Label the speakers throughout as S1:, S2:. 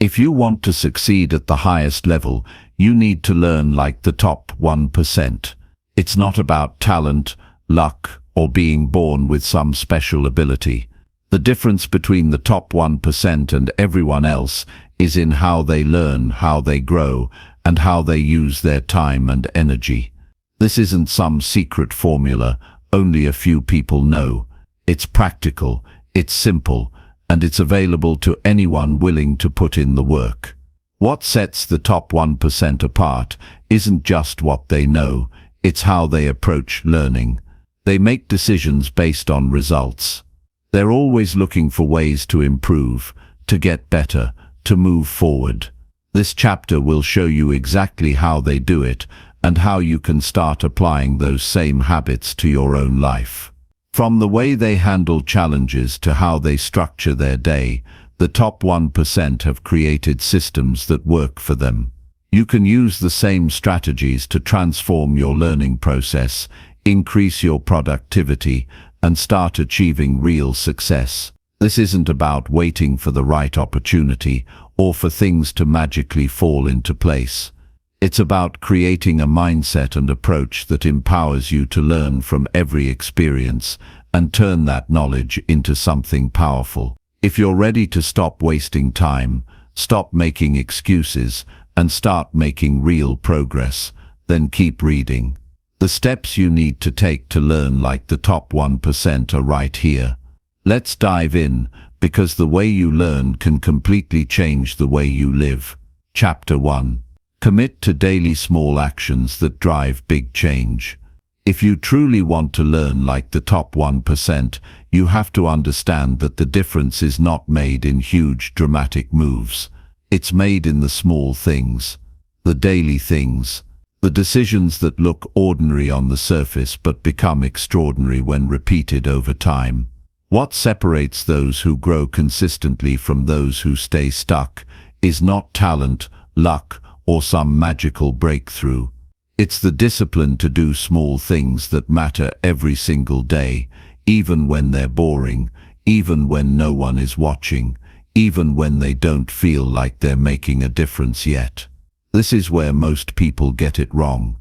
S1: If you want to succeed at the highest level, you need to learn like the top 1%. It's not about talent, luck, or being born with some special ability. The difference between the top 1% and everyone else is in how they learn, how they grow, and how they use their time and energy. This isn't some secret formula only a few people know. It's practical, it's simple, and it's available to anyone willing to put in the work. What sets the top 1% apart isn't just what they know, it's how they approach learning. They make decisions based on results. They're always looking for ways to improve, to get better, to move forward. This chapter will show you exactly how they do it and how you can start applying those same habits to your own life. From the way they handle challenges to how they structure their day, the top 1% have created systems that work for them. You can use the same strategies to transform your learning process, increase your productivity, and start achieving real success. This isn't about waiting for the right opportunity or for things to magically fall into place. It's about creating a mindset and approach that empowers you to learn from every experience and turn that knowledge into something powerful. If you're ready to stop wasting time, stop making excuses, and start making real progress, then keep reading. The steps you need to take to learn like the top 1% are right here. Let's dive in, because the way you learn can completely change the way you live. Chapter 1. Commit to daily small actions that drive big change. If you truly want to learn like the top 1%, you have to understand that the difference is not made in huge dramatic moves. It's made in the small things, the daily things, the decisions that look ordinary on the surface but become extraordinary when repeated over time. What separates those who grow consistently from those who stay stuck is not talent, luck, or some magical breakthrough. It's the discipline to do small things that matter every single day, even when they're boring, even when no one is watching, even when they don't feel like they're making a difference yet. This is where most people get it wrong.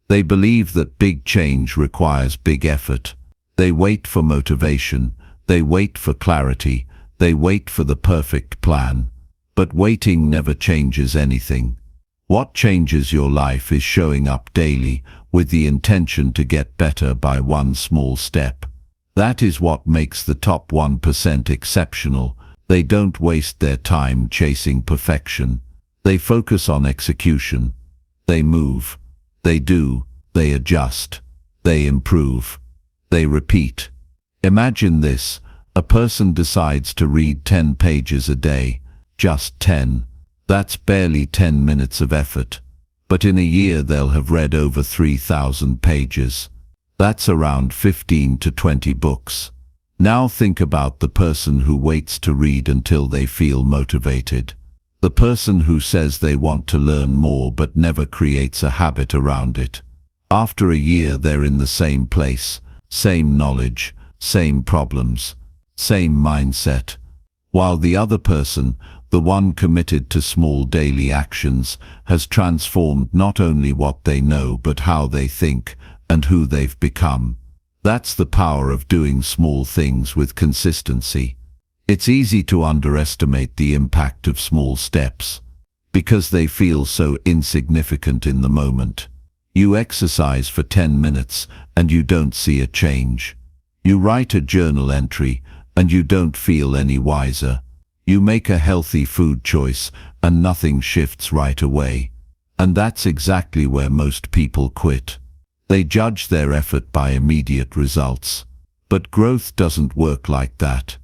S1: They believe that big change requires big effort. They wait for motivation, they wait for clarity, they wait for the perfect plan. But waiting never changes anything. What changes your life is showing up daily with the intention to get better by one small step. That is what makes the top 1% exceptional. They don't waste their time chasing perfection. They focus on execution. They move. They do. They adjust. They improve. They repeat. Imagine this. A person decides to read 10 pages a day. Just 10. That's barely 10 minutes of effort. But in a year they'll have read over 3,000 pages. That's around 15 to 20 books. Now think about the person who waits to read until they feel motivated. The person who says they want to learn more but never creates a habit around it. After a year they're in the same place, same knowledge, same problems, same mindset. While the other person, the one committed to small daily actions, has transformed not only what they know but how they think and who they've become. That's the power of doing small things with consistency. It's easy to underestimate the impact of small steps, because they feel so insignificant in the moment. You exercise for 10 minutes and you don't see a change. You write a journal entry and you don't feel any wiser. You make a healthy food choice and nothing shifts right away. And that's exactly where most people quit. They judge their effort by immediate results. But growth doesn't work like that.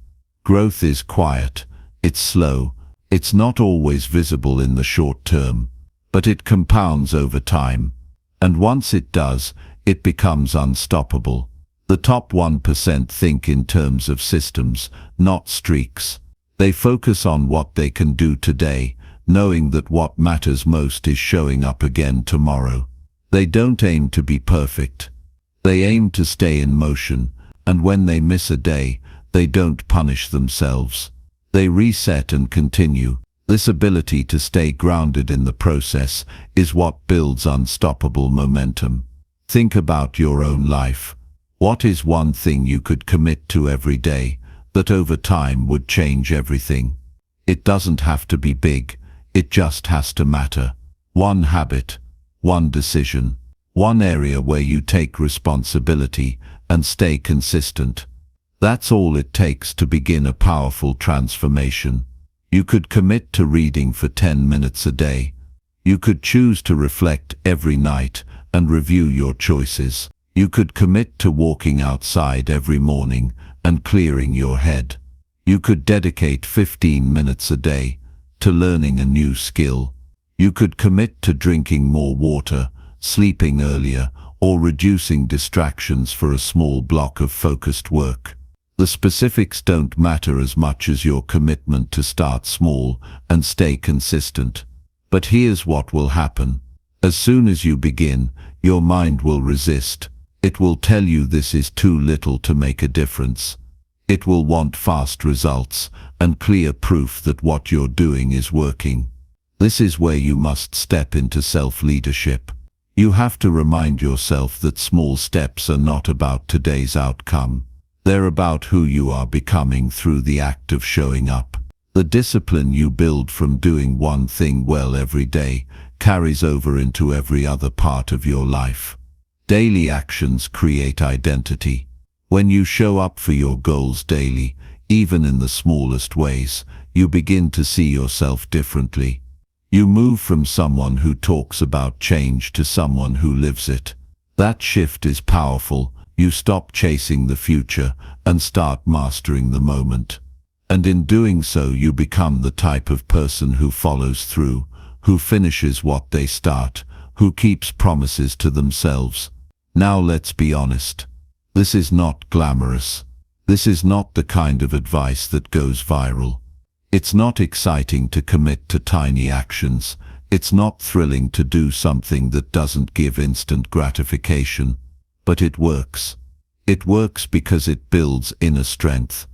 S1: Growth is quiet, it's slow, it's not always visible in the short term, but it compounds over time. And once it does, it becomes unstoppable. The top 1% think in terms of systems, not streaks. They focus on what they can do today, knowing that what matters most is showing up again tomorrow. They don't aim to be perfect. They aim to stay in motion, and when they miss a day, they don't punish themselves. They reset and continue. This ability to stay grounded in the process is what builds unstoppable momentum. Think about your own life. What is one thing you could commit to every day that over time would change everything? It doesn't have to be big, it just has to matter. One habit, one decision, one area where you take responsibility and stay consistent. That's all it takes to begin a powerful transformation. You could commit to reading for 10 minutes a day. You could choose to reflect every night and review your choices. You could commit to walking outside every morning and clearing your head. You could dedicate 15 minutes a day to learning a new skill. You could commit to drinking more water, sleeping earlier, or reducing distractions for a small block of focused work. The specifics don't matter as much as your commitment to start small and stay consistent. But here's what will happen. As soon as you begin, your mind will resist. It will tell you this is too little to make a difference. It will want fast results and clear proof that what you're doing is working. This is where you must step into self-leadership. You have to remind yourself that small steps are not about today's outcome. They're about who you are becoming through the act of showing up. The discipline you build from doing one thing well every day carries over into every other part of your life. Daily actions create identity. When you show up for your goals daily, even in the smallest ways, you begin to see yourself differently. You move from someone who talks about change to someone who lives it. That shift is powerful. You stop chasing the future and start mastering the moment. And in doing so, you become the type of person who follows through, who finishes what they start, who keeps promises to themselves. Now let's be honest. This is not glamorous. This is not the kind of advice that goes viral. It's not exciting to commit to tiny actions. It's not thrilling to do something that doesn't give instant gratification. But it works. It works because it builds inner strength.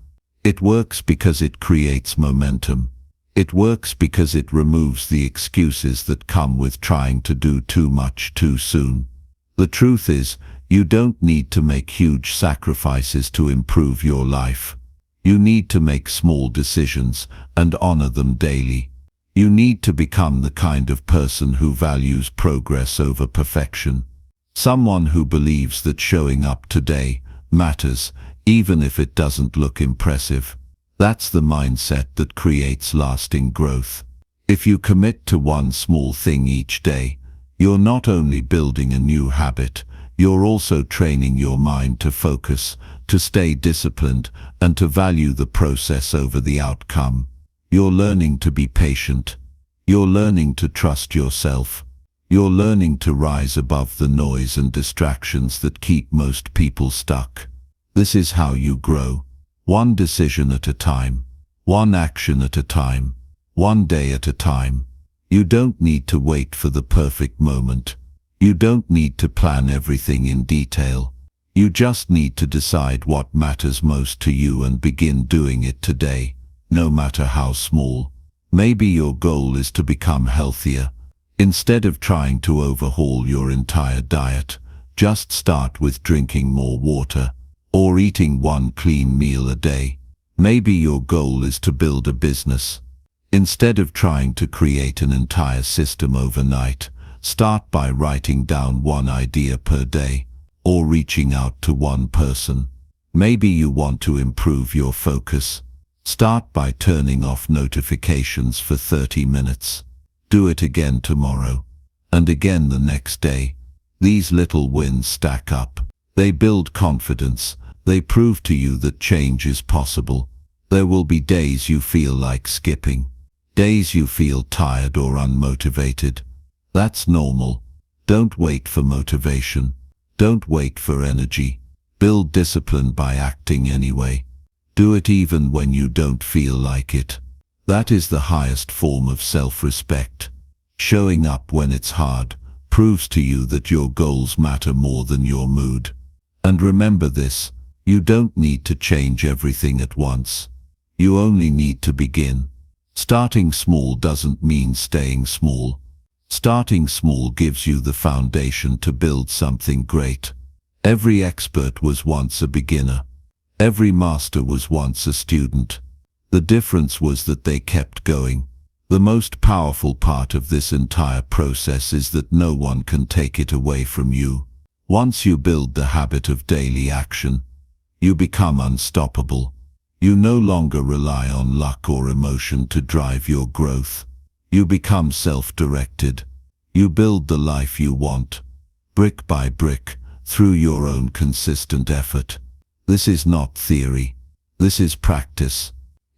S1: It works because it creates momentum. It works because it removes the excuses that come with trying to do too much too soon. The truth is, you don't need to make huge sacrifices to improve your life. You need to make small decisions and honor them daily. You need to become the kind of person who values progress over perfection. Someone who believes that showing up today matters, even if it doesn't look impressive. That's the mindset that creates lasting growth. If you commit to one small thing each day, you're not only building a new habit, you're also training your mind to focus, to stay disciplined, and to value the process over the outcome. You're learning to be patient. You're learning to trust yourself. You're learning to rise above the noise and distractions that keep most people stuck. This is how you grow. One decision at a time. One action at a time. One day at a time. You don't need to wait for the perfect moment. You don't need to plan everything in detail. You just need to decide what matters most to you and begin doing it today, no matter how small. Maybe your goal is to become healthier. Instead of trying to overhaul your entire diet, just start with drinking more water or eating one clean meal a day. Maybe your goal is to build a business. Instead of trying to create an entire system overnight, start by writing down one idea per day or reaching out to one person. Maybe you want to improve your focus. Start by turning off notifications for 30 minutes. Do it again tomorrow, and again the next day. These little wins stack up. They build confidence. They prove to you that change is possible. There will be days you feel like skipping. Days you feel tired or unmotivated. That's normal. Don't wait for motivation. Don't wait for energy. Build discipline by acting anyway. Do it even when you don't feel like it. That is the highest form of self-respect. Showing up when it's hard proves to you that your goals matter more than your mood. And remember this, you don't need to change everything at once. You only need to begin. Starting small doesn't mean staying small. Starting small gives you the foundation to build something great. Every expert was once a beginner. Every master was once a student. The difference was that they kept going. The most powerful part of this entire process is that no one can take it away from you. Once you build the habit of daily action, you become unstoppable. You no longer rely on luck or emotion to drive your growth. You become self-directed. You build the life you want, brick by brick, through your own consistent effort. This is not theory. This is practice.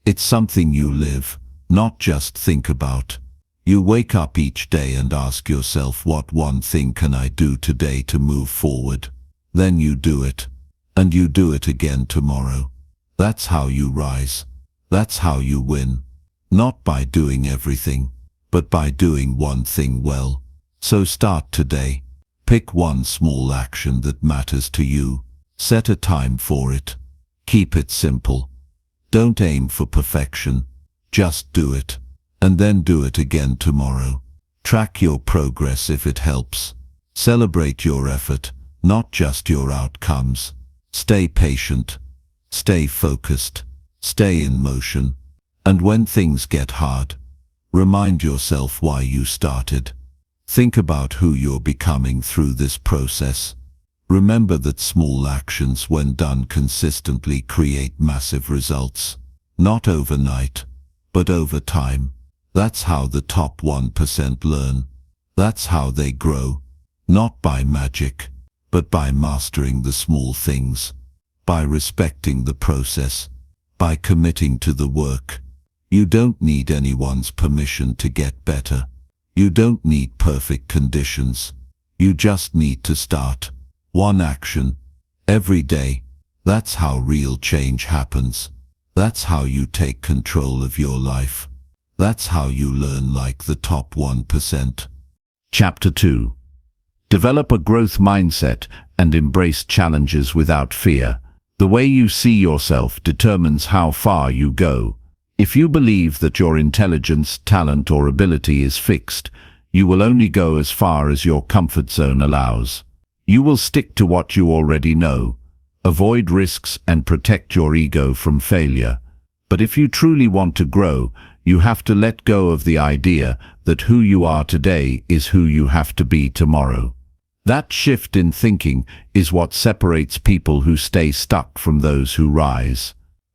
S1: It's something you live, not just think about. You wake up each day and ask yourself, what one thing can I do today to move forward? Then you do it. And you do it again tomorrow. That's how you rise. That's how you win. Not by doing everything, but by doing one thing well. So start today. Pick one small action that matters to you. Set a time for it. Keep it simple. Don't aim for perfection. Just do it. And then do it again tomorrow. Track your progress if it helps. Celebrate your effort, not just your outcomes. Stay patient. Stay focused. Stay in motion. And when things get hard, remind yourself why you started. Think about who you're becoming through this process. Remember that small actions, when done consistently, create massive results. Not overnight, but over time. That's how the top 1% learn. That's how they grow. Not by magic, but by mastering the small things. By respecting the process. By committing to the work. You don't need anyone's permission to get better. You don't need perfect conditions. You just need to start. One action. Every day. That's how real change happens. That's how you take control of your life. That's how you learn like the top 1%. Chapter 2. Develop a growth mindset and embrace challenges without fear. The way you see yourself determines how far you go. If you believe that your intelligence, talent, or ability is fixed, you will only go as far as your comfort zone allows. You will stick to what you already know, avoid risks, and protect your ego from failure. But if you truly want to grow, you have to let go of the idea that who you are today is who you have to be tomorrow. That shift in thinking is what separates people who stay stuck from those who rise.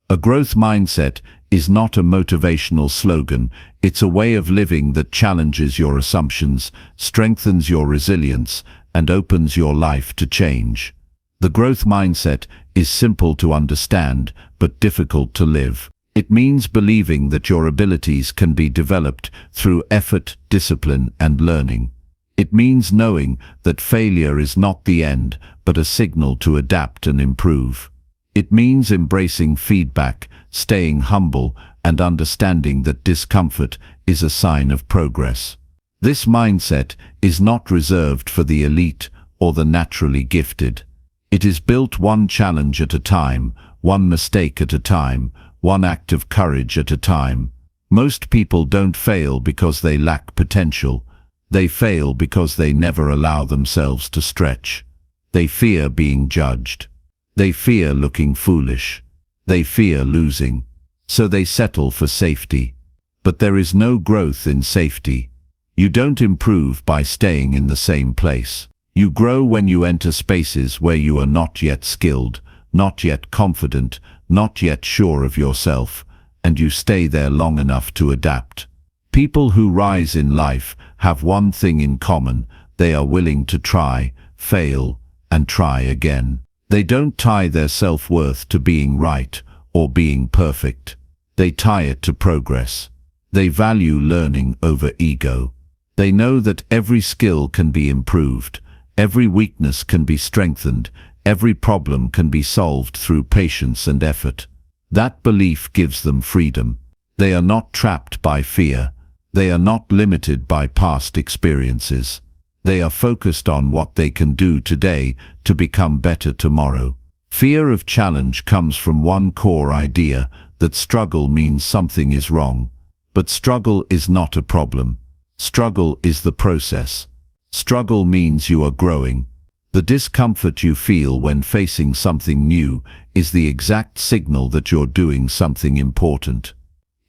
S1: A growth mindset is not a motivational slogan, it's a way of living that challenges your assumptions, strengthens your resilience, and opens your life to change. The growth mindset is simple to understand, but difficult to live. It means believing that your abilities can be developed through effort, discipline, and learning. It means knowing that failure is not the end, but a signal to adapt and improve. It means embracing feedback, staying humble, and understanding that discomfort is a sign of progress. This mindset is not reserved for the elite or the naturally gifted. It is built one challenge at a time, one mistake at a time, one act of courage at a time. Most people don't fail because they lack potential. They fail because they never allow themselves to stretch. They fear being judged. They fear looking foolish. They fear losing. So they settle for safety. But there is no growth in safety. You don't improve by staying in the same place. You grow when you enter spaces where you are not yet skilled, not yet confident, not yet sure of yourself, and you stay there long enough to adapt. People who rise in life have one thing in common: they are willing to try, fail, and try again. They don't tie their self-worth to being right or being perfect. They tie it to progress. They value learning over ego. They know that every skill can be improved, every weakness can be strengthened, every problem can be solved through patience and effort. That belief gives them freedom. They are not trapped by fear. They are not limited by past experiences. They are focused on what they can do today to become better tomorrow. Fear of challenge comes from one core idea, that struggle means something is wrong. But struggle is not a problem. Struggle is the process. Struggle means you are growing. The discomfort you feel when facing something new is the exact signal that you're doing something important.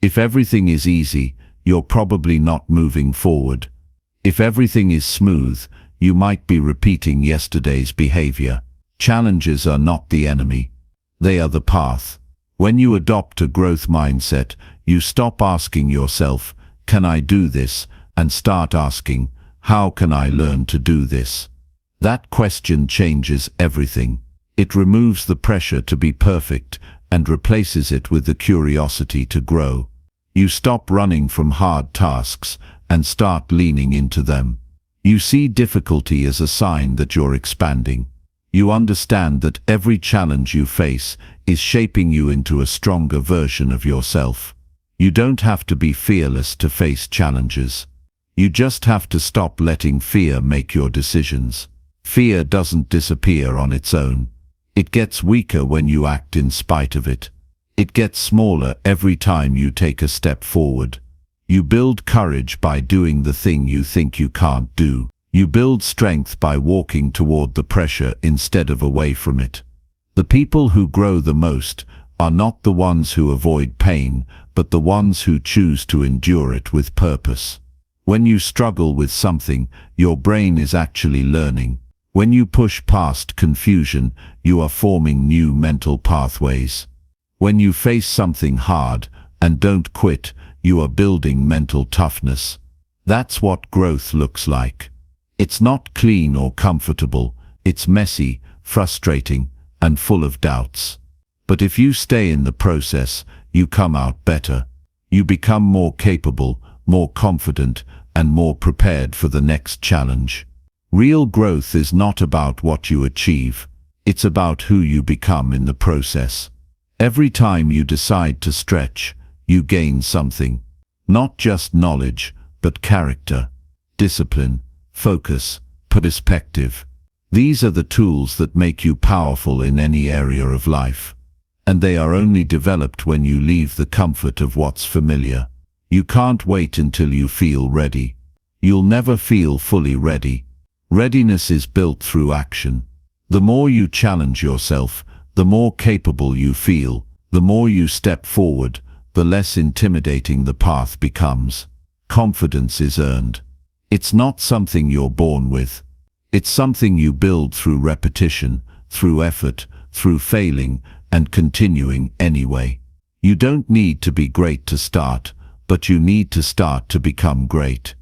S1: If everything is easy, you're probably not moving forward. If everything is smooth, you might be repeating yesterday's behavior. Challenges are not the enemy. They are the path. When you adopt a growth mindset, you stop asking yourself, "Can I do this?" and start asking, "How can I learn to do this?" That question changes everything. It removes the pressure to be perfect and replaces it with the curiosity to grow. You stop running from hard tasks and start leaning into them. You see difficulty as a sign that you're expanding. You understand that every challenge you face is shaping you into a stronger version of yourself. You don't have to be fearless to face challenges. You just have to stop letting fear make your decisions. Fear doesn't disappear on its own. It gets weaker when you act in spite of it. It gets smaller every time you take a step forward. You build courage by doing the thing you think you can't do. You build strength by walking toward the pressure instead of away from it. The people who grow the most are not the ones who avoid pain, but the ones who choose to endure it with purpose. When you struggle with something, your brain is actually learning. When you push past confusion, you are forming new mental pathways. When you face something hard and don't quit, you are building mental toughness. That's what growth looks like. It's not clean or comfortable. It's messy, frustrating, and full of doubts. But if you stay in the process, you come out better. You become more capable, more confident, and more prepared for the next challenge. Real growth is not about what you achieve. It's about who you become in the process. Every time you decide to stretch, you gain something. Not just knowledge, but character, discipline, focus, perspective. These are the tools that make you powerful in any area of life. And they are only developed when you leave the comfort of what's familiar. You can't wait until you feel ready. You'll never feel fully ready. Readiness is built through action. The more you challenge yourself, the more capable you feel. The more you step forward, the less intimidating the path becomes. Confidence is earned. It's not something you're born with. It's something you build through repetition, through effort, through failing, and continuing anyway. You don't need to be great to start, but you need to start to become great.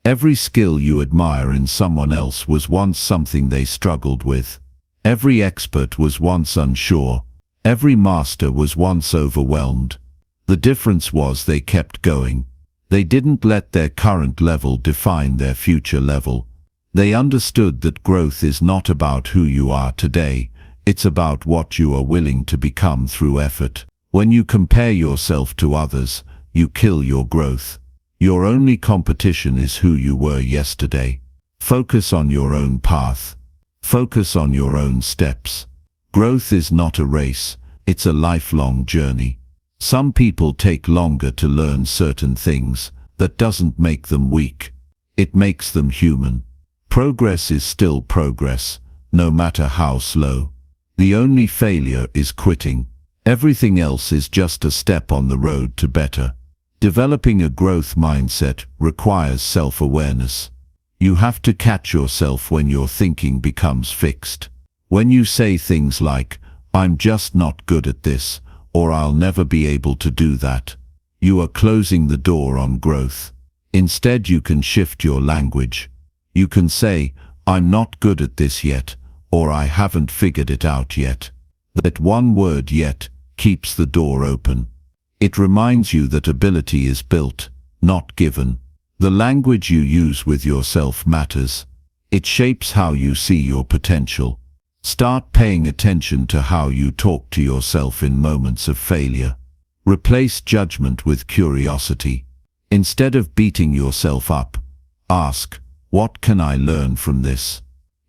S1: Every skill you admire in someone else was once something they struggled with. Every expert was once unsure. Every master was once overwhelmed. The difference was they kept going. They didn't let their current level define their future level. They understood that growth is not about who you are today. It's about what you are willing to become through effort. When you compare yourself to others, you kill your growth. Your only competition is who you were yesterday. Focus on your own path. Focus on your own steps. Growth is not a race, it's a lifelong journey. Some people take longer to learn certain things. That doesn't make them weak. It makes them human. Progress is still progress, no matter how slow. The only failure is quitting. Everything else is just a step on the road to better. Developing a growth mindset requires self-awareness. You have to catch yourself when your thinking becomes fixed. When you say things like, "I'm just not good at this," or "I'll never be able to do that," you are closing the door on growth. Instead, you can shift your language. You can say, "I'm not good at this yet," or "I haven't figured it out yet." That one word "yet" keeps the door open. It reminds you that ability is built, not given. The language you use with yourself matters. It shapes how you see your potential. Start paying attention to how you talk to yourself in moments of failure. Replace judgment with curiosity. Instead of beating yourself up, ask, "What can I learn from this?"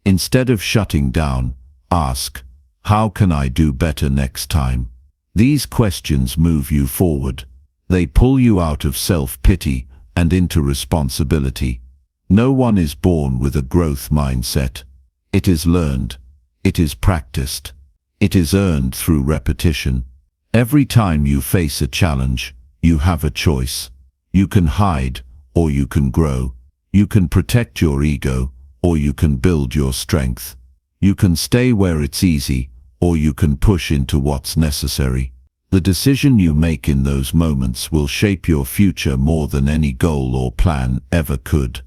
S1: Instead of shutting down, ask, "How can I do better next time?" These questions move you forward. They pull you out of self-pity and into responsibility. No one is born with a growth mindset. It is learned. It is practiced. It is earned through repetition. Every time you face a challenge, you have a choice. You can hide, or you can grow. You can protect your ego, or you can build your strength. You can stay where it's easy, or you can push into what's necessary. The decision you make in those moments will shape your future more than any goal or plan ever could.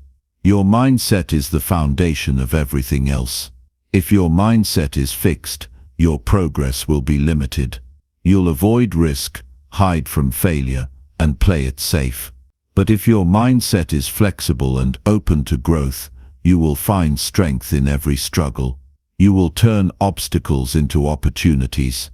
S1: Your mindset is the foundation of everything else. If your mindset is fixed, your progress will be limited. You'll avoid risk, hide from failure, and play it safe. But if your mindset is flexible and open to growth, you will find strength in every struggle. You will turn obstacles into opportunities.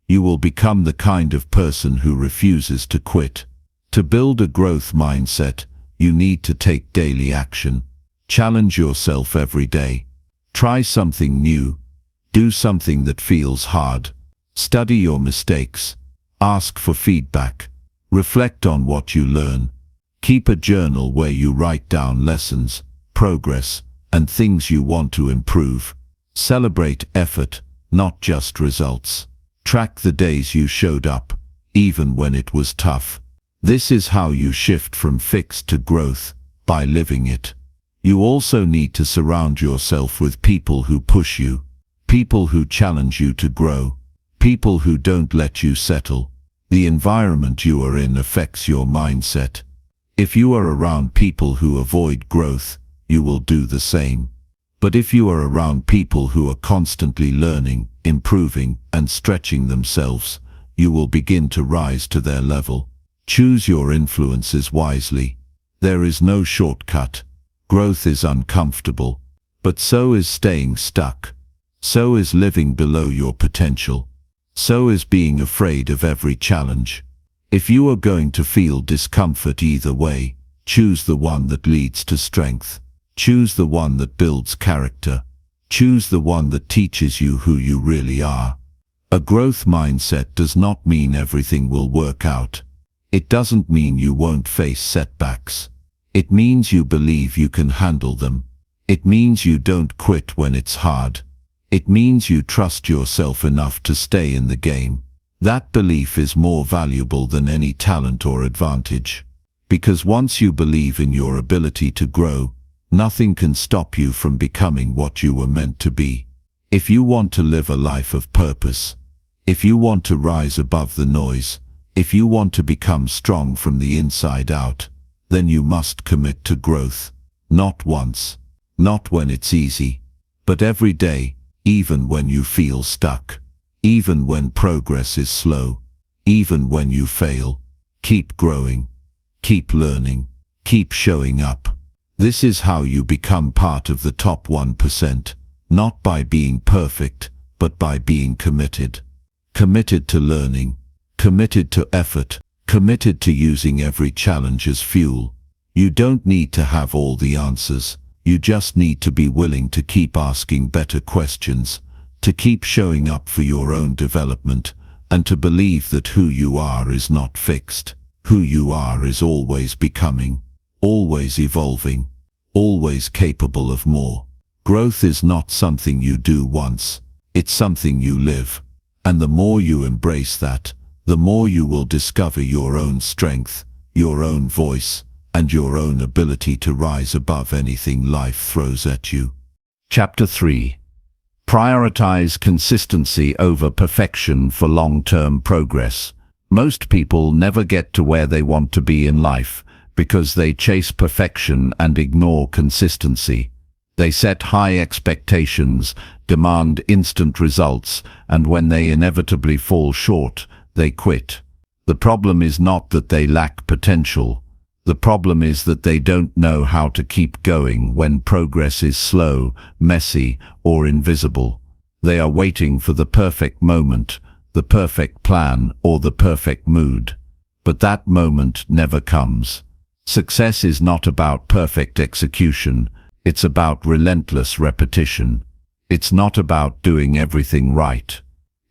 S1: You will become the kind of person who refuses to quit. To build a growth mindset, you need to take daily action. Challenge yourself every day. Try something new. Do something that feels hard. Study your mistakes. Ask for feedback. Reflect on what you learn. Keep a journal where you write down lessons, progress, and things you want to improve. Celebrate effort, not just results. Track the days you showed up, even when it was tough. This is how you shift from fixed to growth, by living it. You also need to surround yourself with people who push you, people who challenge you to grow, people who don't let you settle. The environment you are in affects your mindset. If you are around people who avoid growth, you will do the same. But if you are around people who are constantly learning, improving, and stretching themselves, you will begin to rise to their level. Choose your influences wisely. There is no shortcut. Growth is uncomfortable, but so is staying stuck. So is living below your potential. So is being afraid of every challenge. If you are going to feel discomfort either way, choose the one that leads to strength. Choose the one that builds character. Choose the one that teaches you who you really are. A growth mindset does not mean everything will work out. It doesn't mean you won't face setbacks. It means you believe you can handle them. It means you don't quit when it's hard. It means you trust yourself enough to stay in the game. That belief is more valuable than any talent or advantage. Because once you believe in your ability to grow, nothing can stop you from becoming what you were meant to be. If you want to live a life of purpose, if you want to rise above the noise, if you want to become strong from the inside out, then you must commit to growth. Not once, not when it's easy, but every day, even when you feel stuck, even when progress is slow, even when you fail. Keep growing, keep learning, keep showing up. This is how you become part of the top 1%, not by being perfect, but by being committed. Committed to learning, committed to effort, committed to using every challenge as fuel. You don't need to have all the answers. You just need to be willing to keep asking better questions, to keep showing up for your own development, and to believe that who you are is not fixed. Who you are is always becoming, always evolving, always capable of more. Growth is not something you do once, it's something you live. And the more you embrace that, the more you will discover your own strength, your own voice, and your own ability to rise above anything life throws at you. Chapter 3. Prioritize consistency over perfection for long-term progress. Most people never get to where they want to be in life because they chase perfection and ignore consistency. They set high expectations, demand instant results, and when they inevitably fall short, they quit. The problem is not that they lack potential. The problem is that they don't know how to keep going when progress is slow, messy, or invisible. They are waiting for the perfect moment, the perfect plan, or the perfect mood. But that moment never comes. Success is not about perfect execution. It's about relentless repetition. It's not about doing everything right.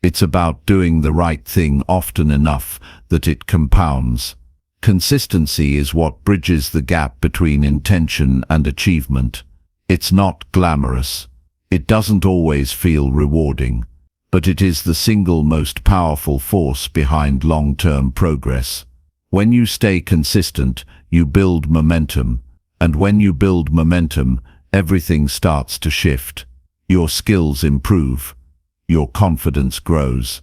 S1: It's about doing the right thing often enough that it compounds. Consistency is what bridges the gap between intention and achievement. It's not glamorous. It doesn't always feel rewarding, but it is the single most powerful force behind long-term progress. When you stay consistent, you build momentum, and when you build momentum, everything starts to shift. Your skills improve, your confidence grows,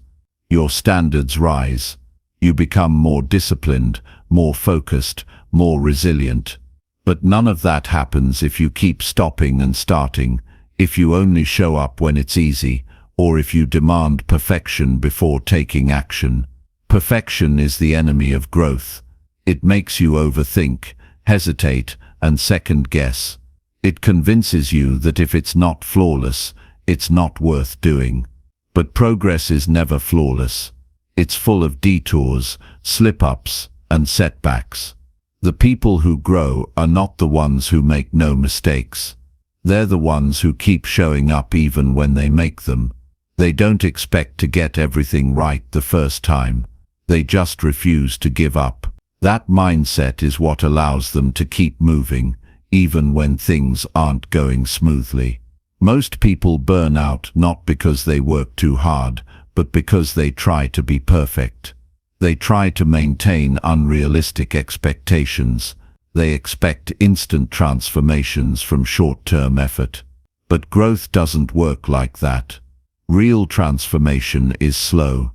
S1: your standards rise. You become more disciplined, more focused, more resilient. But none of that happens if you keep stopping and starting, if you only show up when it's easy, or if you demand perfection before taking action. Perfection is the enemy of growth. It makes you overthink, hesitate, and second-guess. It convinces you that if it's not flawless, it's not worth doing. But progress is never flawless. It's full of detours, slip-ups, and setbacks. The people who grow are not the ones who make no mistakes. They're the ones who keep showing up even when they make them. They don't expect to get everything right the first time. They just refuse to give up. That mindset is what allows them to keep moving, even when things aren't going smoothly. Most people burn out not because they work too hard, but because they try to be perfect. They try to maintain unrealistic expectations. They expect instant transformations from short-term effort. But growth doesn't work like that. Real transformation is slow.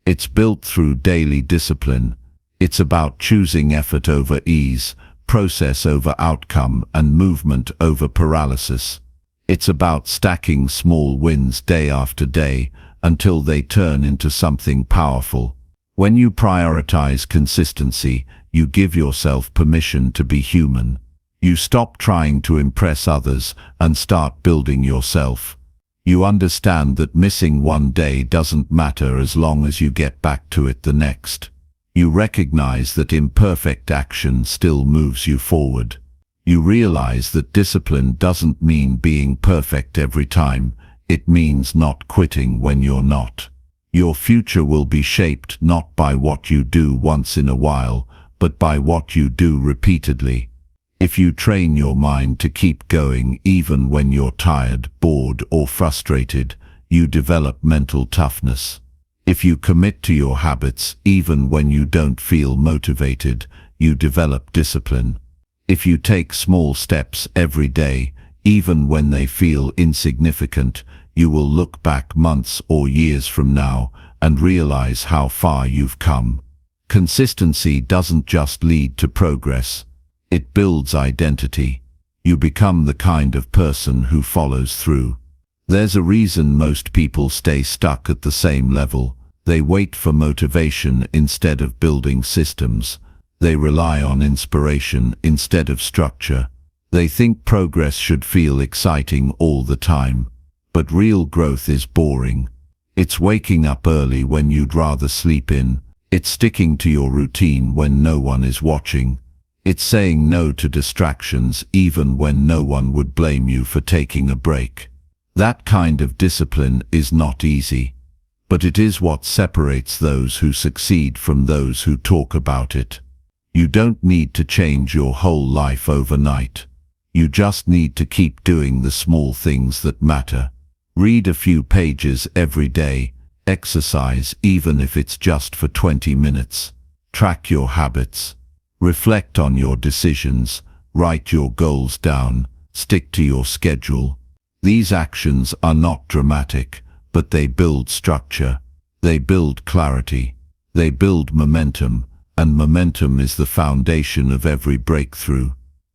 S1: It's built through daily discipline. It's about choosing effort over ease, process over outcome, and movement over paralysis. It's about stacking small wins day after day, until they turn into something powerful. When you prioritize consistency, you give yourself permission to be human. You stop trying to impress others and start building yourself. You understand that missing one day doesn't matter as long as you get back to it the next. You recognize that imperfect action still moves you forward. You realize that discipline doesn't mean being perfect every time. It means not quitting when you're not. Your future will be shaped not by what you do once in a while, but by what you do repeatedly. If you train your mind to keep going even when you're tired, bored, or frustrated, you develop mental toughness. If you commit to your habits even when you don't feel motivated, you develop discipline. If you take small steps every day, even when they feel insignificant, you will look back months or years from now and realize how far you've come. Consistency doesn't just lead to progress. It builds identity. You become the kind of person who follows through. There's a reason most people stay stuck at the same level. They wait for motivation instead of building systems. They rely on inspiration instead of structure. They think progress should feel exciting all the time. But real growth is boring. It's waking up early when you'd rather sleep in. It's sticking to your routine when no one is watching. It's saying no to distractions even when no one would blame you for taking a break. That kind of discipline is not easy, but it is what separates those who succeed from those who talk about it. You don't need to change your whole life overnight. You just need to keep doing the small things that matter. Read a few pages every day. Exercise even if it's just for 20 minutes. Track your habits. Reflect on your decisions. Write your goals down. Stick to your schedule. These actions are not dramatic, but they build structure. They build clarity. They build momentum, and momentum is the foundation of every breakthrough.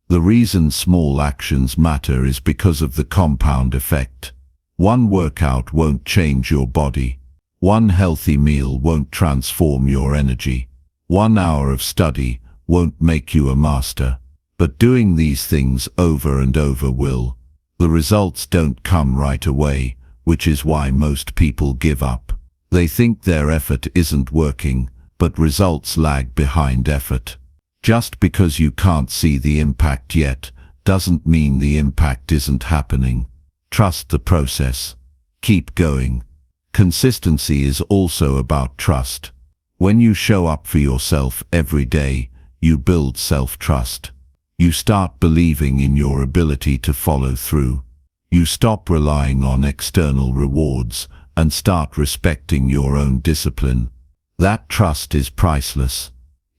S1: The reason small actions matter is because of the compound effect. One workout won't change your body. One healthy meal won't transform your energy. 1 hour of study won't make you a master. But doing these things over and over will. The results don't come right away, which is why most people give up. They think their effort isn't working, but results lag behind effort. Just because you can't see the impact yet, doesn't mean the impact isn't happening. Trust the process. Keep going. Consistency is also about trust. When you show up for yourself every day, you build self-trust. You start believing in your ability to follow through. You stop relying on external rewards and start respecting your own discipline. That trust is priceless.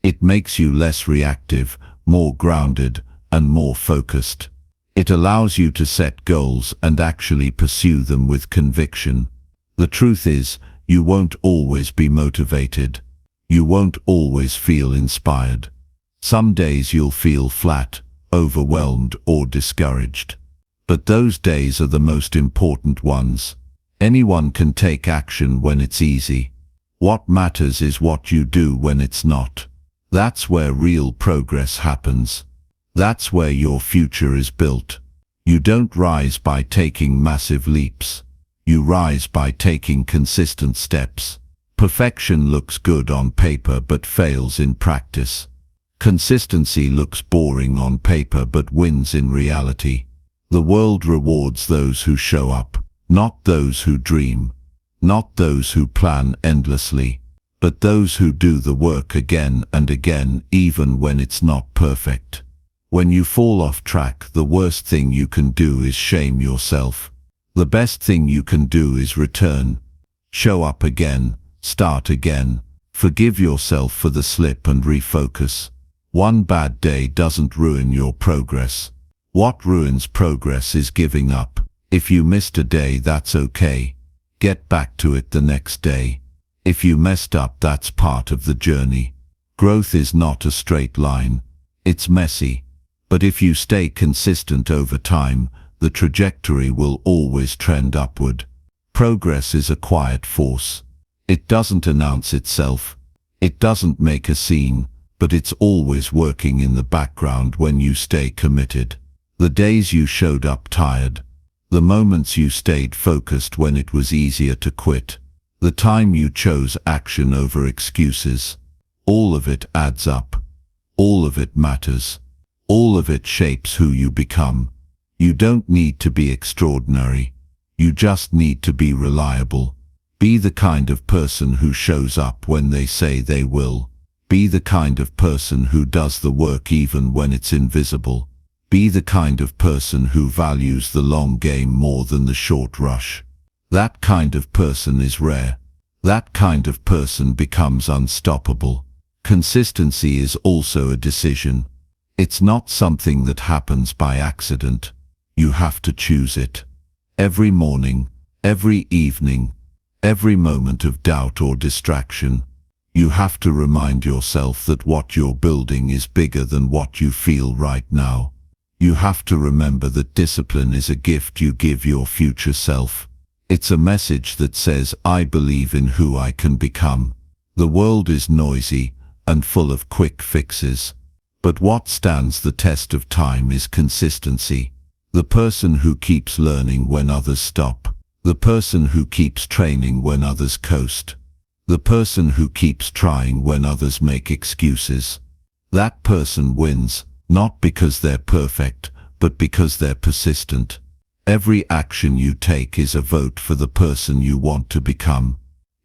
S1: It makes you less reactive, more grounded, and more focused. It allows you to set goals and actually pursue them with conviction. The truth is, you won't always be motivated. You won't always feel inspired. Some days you'll feel flat, overwhelmed, or discouraged. But those days are the most important ones. Anyone can take action when it's easy. What matters is what you do when it's not. That's where real progress happens. That's where your future is built. You don't rise by taking massive leaps. You rise by taking consistent steps. Perfection looks good on paper but fails in practice. Consistency looks boring on paper but wins in reality. The world rewards those who show up, not those who dream, not those who plan endlessly, but those who do the work again and again even when it's not perfect. When you fall off track, the worst thing you can do is shame yourself. The best thing you can do is return. Show up again, start again, forgive yourself for the slip and refocus. One bad day doesn't ruin your progress. What ruins progress is giving up. If you missed a day, that's okay. Get back to it the next day. If you messed up, that's part of the journey. Growth is not a straight line. It's messy. But if you stay consistent over time, the trajectory will always trend upward. Progress is a quiet force. It doesn't announce itself. It doesn't make a scene, but it's always working in the background when you stay committed. The days you showed up tired, the moments you stayed focused when it was easier to quit, the time you chose action over excuses, all of it adds up. All of it matters. All of it shapes who you become. You don't need to be extraordinary. You just need to be reliable. Be the kind of person who shows up when they say they will. Be the kind of person who does the work even when it's invisible. Be the kind of person who values the long game more than the short rush. That kind of person is rare. That kind of person becomes unstoppable. Consistency is also a decision. It's not something that happens by accident. You have to choose it. Every morning, every evening, every moment of doubt or distraction, you have to remind yourself that what you're building is bigger than what you feel right now. You have to remember that discipline is a gift you give your future self. It's a message that says, I believe in who I can become. The world is noisy and full of quick fixes. But what stands the test of time is consistency. The person who keeps learning when others stop. The person who keeps training when others coast. The person who keeps trying when others make excuses. That person wins, not because they're perfect, but because they're persistent. Every action you take is a vote for the person you want to become.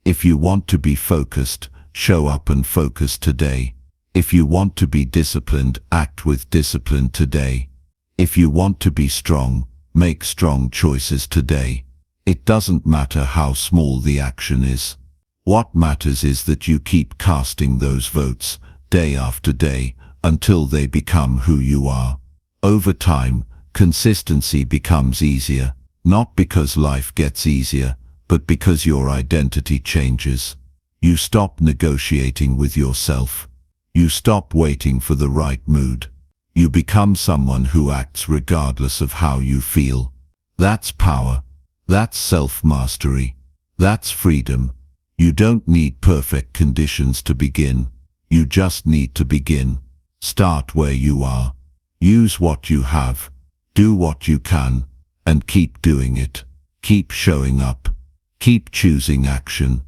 S1: If you want to be focused, show up and focus today. If you want to be disciplined, act with discipline today. If you want to be strong, make strong choices today. It doesn't matter how small the action is. What matters is that you keep casting those votes, day after day, until they become who you are. Over time, consistency becomes easier, not because life gets easier, but because your identity changes. You stop negotiating with yourself. You stop waiting for the right mood. You become someone who acts regardless of how you feel. That's power. That's self-mastery. That's freedom. You don't need perfect conditions to begin. You just need to begin. Start where you are. Use what you have. Do what you can. And keep doing it. Keep showing up. Keep choosing action.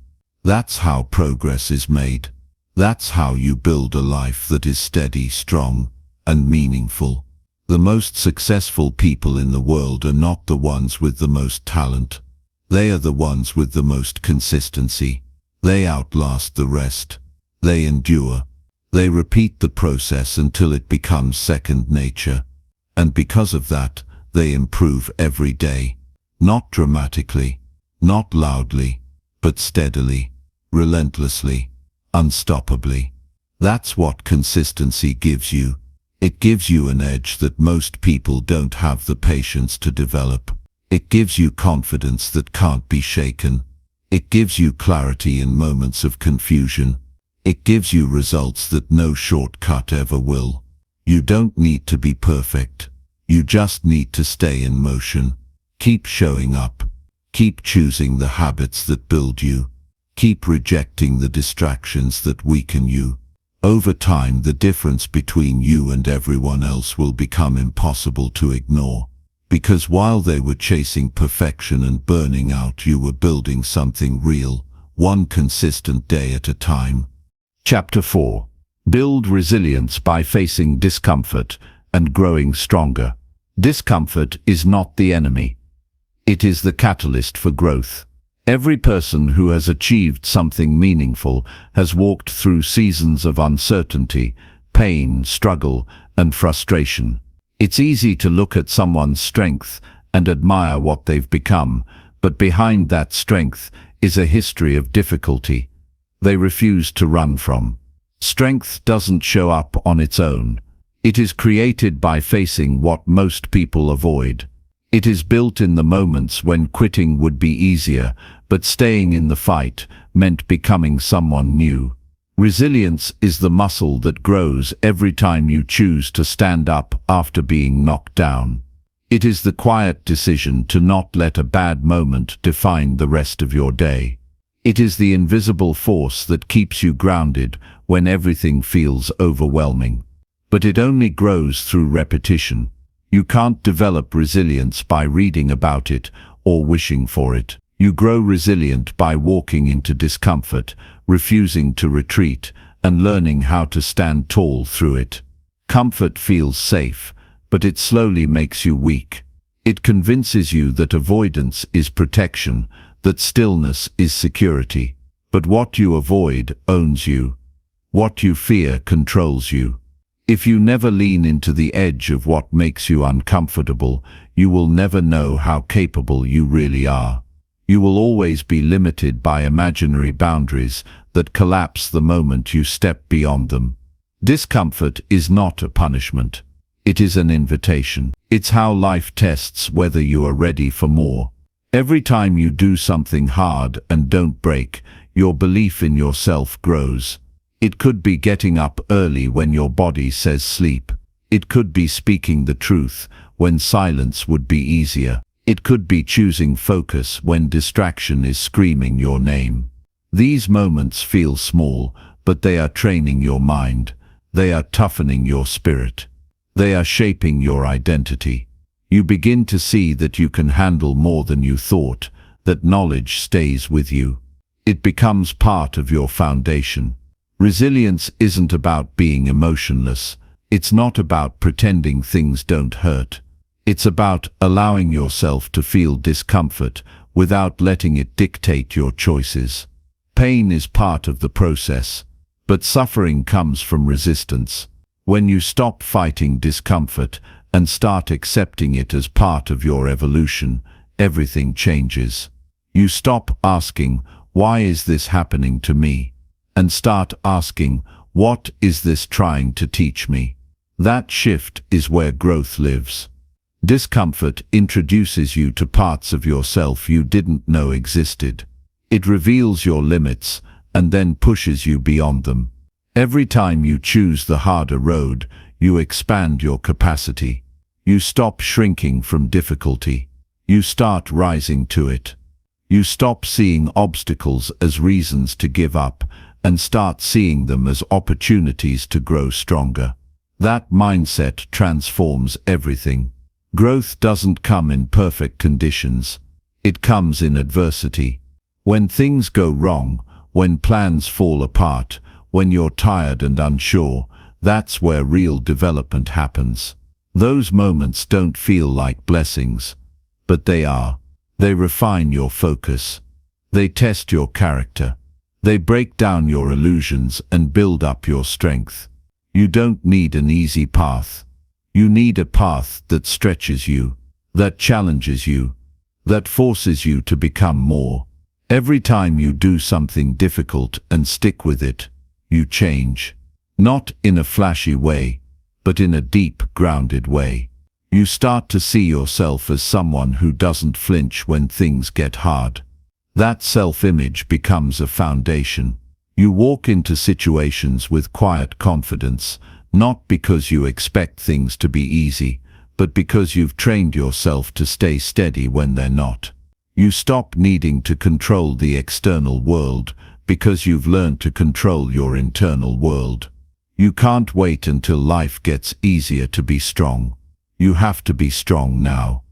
S1: That's how progress is made. That's how you build a life that is steady, strong, and meaningful. The most successful people in the world are not the ones with the most talent. They are the ones with the most consistency. They outlast the rest. They endure. They repeat the process until it becomes second nature. And because of that, they improve every day. Not dramatically, not loudly, but steadily, relentlessly, unstoppably. That's what consistency gives you. It gives you an edge that most people don't have the patience to develop. It gives you confidence that can't be shaken. It gives you clarity in moments of confusion. It gives you results that no shortcut ever will. You don't need to be perfect. You just need to stay in motion. Keep showing up. Keep choosing the habits that build you. Keep rejecting the distractions that weaken you. Over time, the difference between you and everyone else will become impossible to ignore. Because while they were chasing perfection and burning out, you were building something real, one consistent day at a time. Chapter 4. Build resilience by facing discomfort and growing stronger. Discomfort is not the enemy. It is the catalyst for growth. Every person who has achieved something meaningful has walked through seasons of uncertainty, pain, struggle, and frustration. It's easy to look at someone's strength and admire what they've become, but behind that strength is a history of difficulty they refuse to run from. Strength doesn't show up on its own. It is created by facing what most people avoid. It is built in the moments when quitting would be easier, but staying in the fight meant becoming someone new. Resilience is the muscle that grows every time you choose to stand up after being knocked down. It is the quiet decision to not let a bad moment define the rest of your day. It is the invisible force that keeps you grounded when everything feels overwhelming. But it only grows through repetition. You can't develop resilience by reading about it or wishing for it. You grow resilient by walking into discomfort, refusing to retreat, and learning how to stand tall through it. Comfort feels safe, but it slowly makes you weak. It convinces you that avoidance is protection, that stillness is security. But what you avoid owns you. What you fear controls you. If you never lean into the edge of what makes you uncomfortable, you will never know how capable you really are. You will always be limited by imaginary boundaries that collapse the moment you step beyond them. Discomfort is not a punishment. It is an invitation. It's how life tests whether you are ready for more. Every time you do something hard and don't break, your belief in yourself grows. It could be getting up early when your body says sleep. It could be speaking the truth when silence would be easier. It could be choosing focus when distraction is screaming your name. These moments feel small, but they are training your mind. They are toughening your spirit. They are shaping your identity. You begin to see that you can handle more than you thought, that knowledge stays with you. It becomes part of your foundation. Resilience isn't about being emotionless. It's not about pretending things don't hurt. It's about allowing yourself to feel discomfort without letting it dictate your choices. Pain is part of the process, but suffering comes from resistance. When you stop fighting discomfort and start accepting it as part of your evolution, everything changes. You stop asking, "Why is this happening to me?" and start asking, "What is this trying to teach me?" That shift is where growth lives. Discomfort introduces you to parts of yourself you didn't know existed. It reveals your limits and then pushes you beyond them. Every time you choose the harder road, you expand your capacity. You stop shrinking from difficulty. You start rising to it. You stop seeing obstacles as reasons to give up and start seeing them as opportunities to grow stronger. That mindset transforms everything. Growth doesn't come in perfect conditions. It comes in adversity. When things go wrong, when plans fall apart, when you're tired and unsure, that's where real development happens. Those moments don't feel like blessings, but they are. They refine your focus. They test your character. They break down your illusions and build up your strength. You don't need an easy path. You need a path that stretches you, that challenges you, that forces you to become more. Every time you do something difficult and stick with it, you change. Not in a flashy way, but in a deep, grounded way. You start to see yourself as someone who doesn't flinch when things get hard. That self-image becomes a foundation. You walk into situations with quiet confidence, not because you expect things to be easy, but because you've trained yourself to stay steady when they're not. You stop needing to control the external world because you've learned to control your internal world. You can't wait until life gets easier to be strong. You have to be strong now.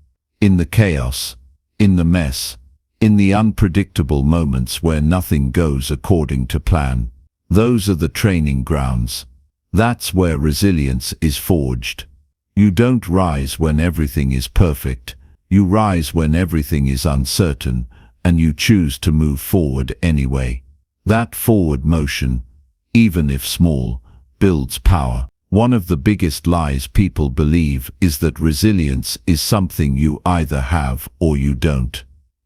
S1: In the chaos, in the mess, in the unpredictable moments where nothing goes according to plan. Those are the training grounds. That's where resilience is forged. You don't rise when everything is perfect. You rise when everything is uncertain, and you choose to move forward anyway. That forward motion, even if small, builds power. One of the biggest lies people believe is that resilience is something you either have or you don't.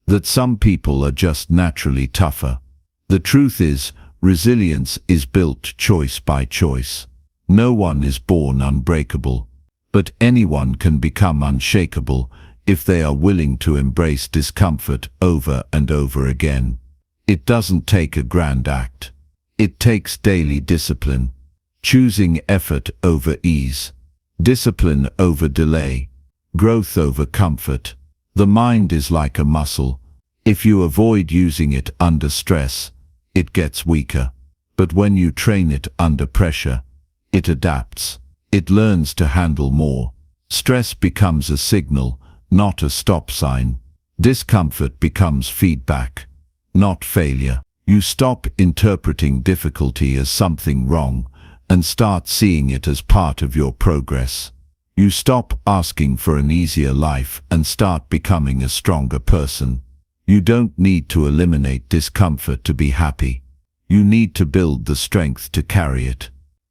S1: That some people are just naturally tougher. The truth is, resilience is built choice by choice. No one is born unbreakable, but anyone can become unshakable if they are willing to embrace discomfort over and over again. It doesn't take a grand act. It takes daily discipline, choosing effort over ease, discipline over delay, growth over comfort. The mind is like a muscle. If you avoid using it under stress, it gets weaker. But when you train it under pressure, it adapts. It learns to handle more. Stress becomes a signal, not a stop sign. Discomfort becomes feedback, not failure. You stop interpreting difficulty as something wrong and start seeing it as part of your progress. You stop asking for an easier life and start becoming a stronger person. You don't need to eliminate discomfort to be happy. You need to build the strength to carry it.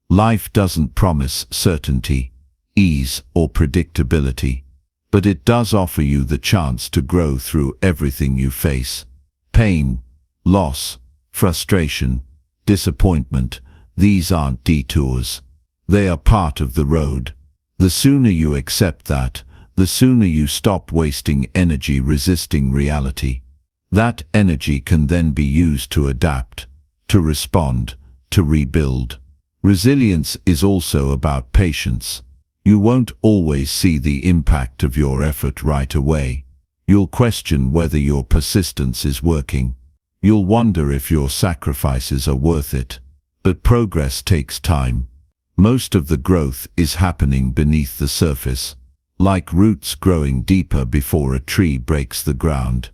S1: Life doesn't promise certainty, ease, or predictability, but it does offer you the chance to grow through everything you face. Pain, loss, frustration, disappointment, these aren't detours. They are part of the road. The sooner you accept that, the sooner you stop wasting energy resisting reality. That energy can then be used to adapt, to respond, to rebuild. Resilience is also about patience. You won't always see the impact of your effort right away. You'll question whether your persistence is working. You'll wonder if your sacrifices are worth it. But progress takes time. Most of the growth is happening beneath the surface, like roots growing deeper before a tree breaks the ground.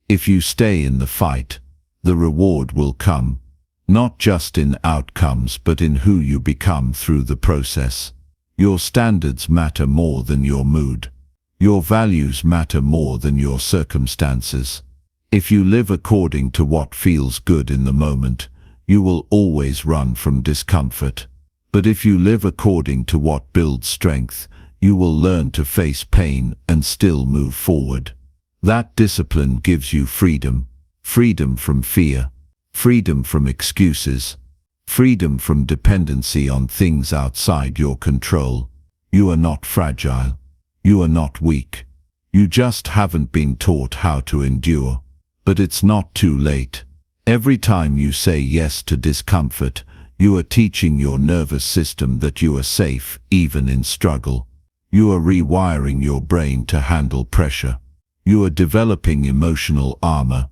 S1: If you stay in the fight, the reward will come. Not just in outcomes, but in who you become through the process. Your standards matter more than your mood. Your values matter more than your circumstances. If you live according to what feels good in the moment, you will always run from discomfort. But if you live according to what builds strength, you will learn to face pain and still move forward. That discipline gives you freedom. Freedom from fear. Freedom from excuses. Freedom from dependency on things outside your control. You are not fragile. You are not weak. You just haven't been taught how to endure. But it's not too late. Every time you say yes to discomfort, you are teaching your nervous system that you are safe even in struggle. You are rewiring your brain to handle pressure. You are developing emotional armor,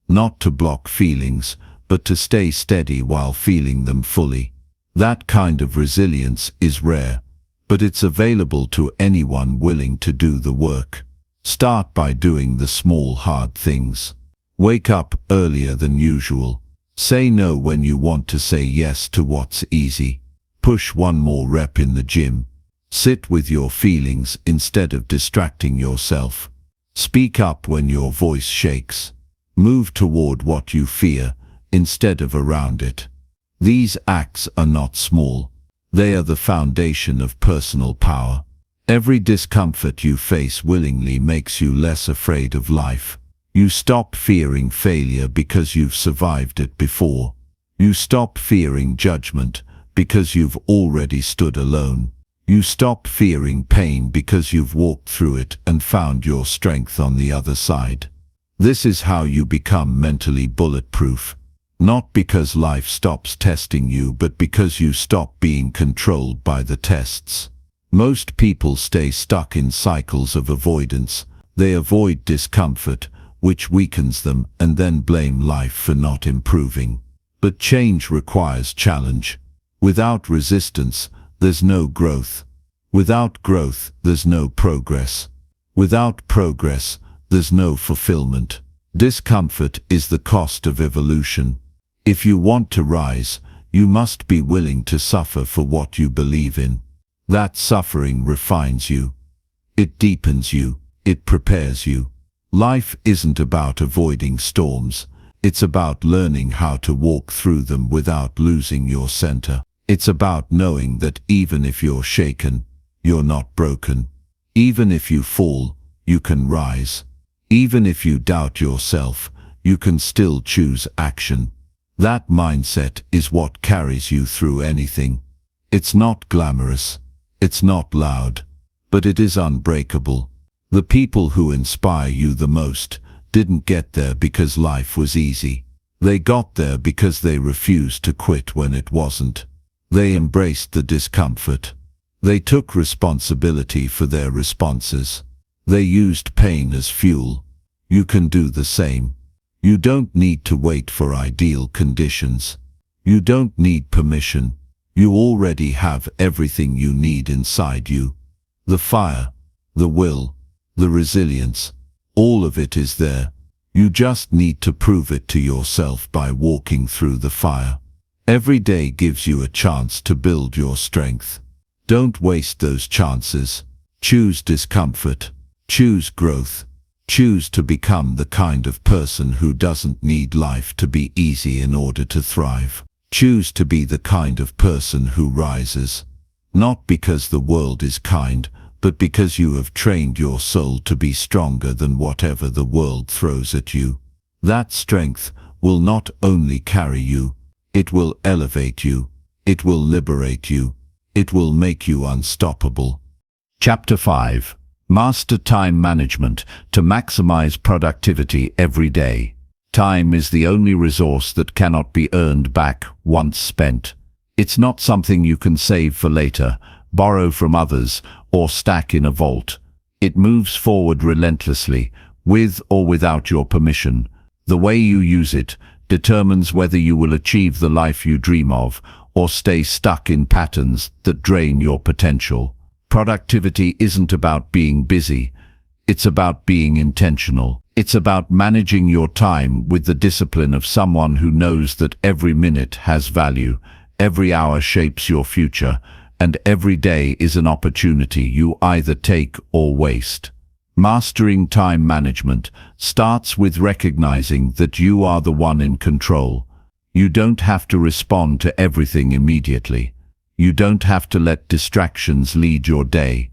S1: not to block feelings, but to stay steady while feeling them fully. That kind of resilience is rare, but it's available to anyone willing to do the work. Start by doing the small, hard things. Wake up earlier than usual. Say no when you want to say yes to what's easy. Push one more rep in the gym. Sit with your feelings instead of distracting yourself. Speak up when your voice shakes. Move toward what you fear instead of around it. These acts are not small. They are the foundation of personal power. Every discomfort you face willingly makes you less afraid of life. You stop fearing failure because you've survived it before. You stop fearing judgment because you've already stood alone. You stop fearing pain because you've walked through it and found your strength on the other side. This is how you become mentally bulletproof. Not because life stops testing you, but because you stop being controlled by the tests. Most people stay stuck in cycles of avoidance. They avoid discomfort, which weakens them, and then blame life for not improving. But change requires challenge. Without resistance, there's no growth. Without growth, there's no progress. Without progress, there's no fulfillment. Discomfort is the cost of evolution. If you want to rise, you must be willing to suffer for what you believe in. That suffering refines you. It deepens you. It prepares you. Life isn't about avoiding storms. It's about learning how to walk through them without losing your center. It's about knowing that even if you're shaken, you're not broken. Even if you fall, you can rise. Even if you doubt yourself, you can still choose action. That mindset is what carries you through anything. It's not glamorous. It's not loud. But it is unbreakable. The people who inspire you the most didn't get there because life was easy. They got there because they refused to quit when it wasn't. They embraced the discomfort. They took responsibility for their responses. They used pain as fuel. You can do the same. You don't need to wait for ideal conditions. You don't need permission. You already have everything you need inside you. The fire, the will, the resilience, all of it is there. You just need to prove it to yourself by walking through the fire. Every day gives you a chance to build your strength. Don't waste those chances. Choose discomfort. Choose growth. Choose to become the kind of person who doesn't need life to be easy in order to thrive. Choose to be the kind of person who rises. Not because the world is kind, but because you have trained your soul to be stronger than whatever the world throws at you. That strength will not only carry you, it will elevate you, it will liberate you, it will make you unstoppable. Chapter 5. Master time management to maximize productivity every day. Time is the only resource that cannot be earned back once spent. It's not something you can save for later, borrow from others, or stack in a vault. It moves forward relentlessly, with or without your permission. The way you use it determines whether you will achieve the life you dream of, or stay stuck in patterns that drain your potential. Productivity isn't about being busy. It's about being intentional. It's about managing your time with the discipline of someone who knows that every minute has value, every hour shapes your future, and every day is an opportunity you either take or waste. Mastering time management starts with recognizing that you are the one in control. You don't have to respond to everything immediately. You don't have to let distractions lead your day.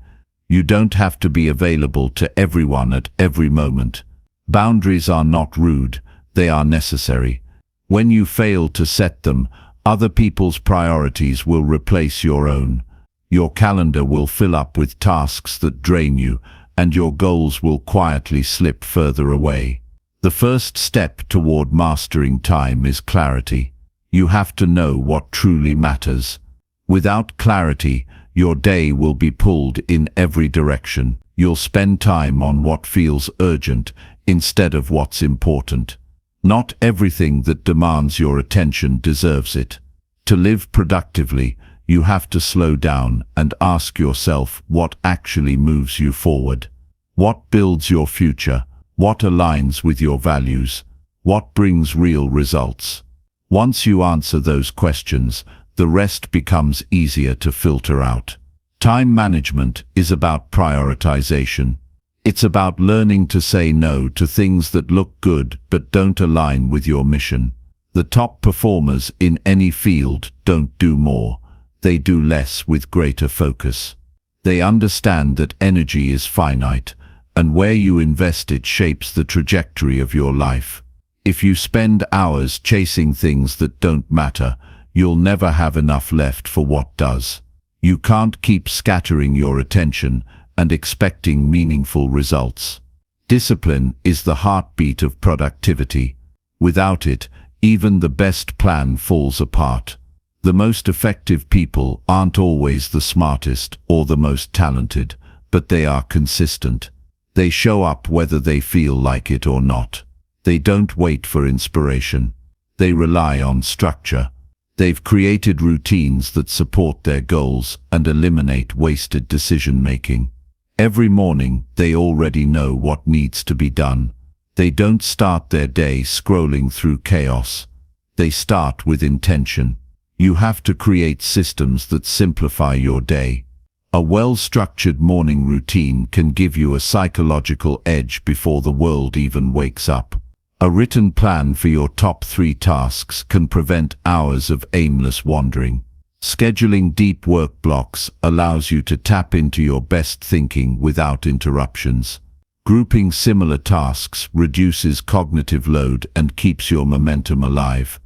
S1: You don't have to be available to everyone at every moment. Boundaries are not rude, they are necessary. When you fail to set them, other people's priorities will replace your own. Your calendar will fill up with tasks that drain you, and your goals will quietly slip further away. The first step toward mastering time is clarity. You have to know what truly matters. Without clarity, your day will be pulled in every direction. You'll spend time on what feels urgent instead of what's important. Not everything that demands your attention deserves it. To live productively, you have to slow down and ask yourself what actually moves you forward. What builds your future? What aligns with your values? What brings real results? Once you answer those questions, the rest becomes easier to filter out. Time management is about prioritization. It's about learning to say no to things that look good but don't align with your mission. The top performers in any field don't do more, they do less with greater focus. They understand that energy is finite, and where you invest it shapes the trajectory of your life. If you spend hours chasing things that don't matter, you'll never have enough left for what does. You can't keep scattering your attention and expecting meaningful results. Discipline is the heartbeat of productivity. Without it, even the best plan falls apart. The most effective people aren't always the smartest or the most talented, but they are consistent. They show up whether they feel like it or not. They don't wait for inspiration. They rely on structure. They've created routines that support their goals and eliminate wasted decision-making. Every morning, they already know what needs to be done. They don't start their day scrolling through chaos. They start with intention. You have to create systems that simplify your day. A well-structured morning routine can give you a psychological edge before the world even wakes up. A written plan for your top 3 tasks can prevent hours of aimless wandering. Scheduling deep work blocks allows you to tap into your best thinking without interruptions. Grouping similar tasks reduces cognitive load and keeps your momentum alive.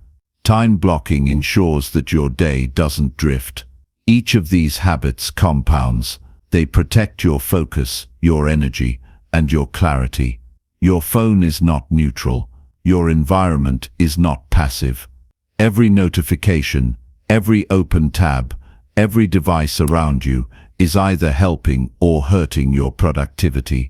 S1: Time blocking ensures that your day doesn't drift. Each of these habits compounds. They protect your focus, your energy, and your clarity. Your phone is not neutral. Your environment is not passive. Every notification, every open tab, every device around you is either helping or hurting your productivity.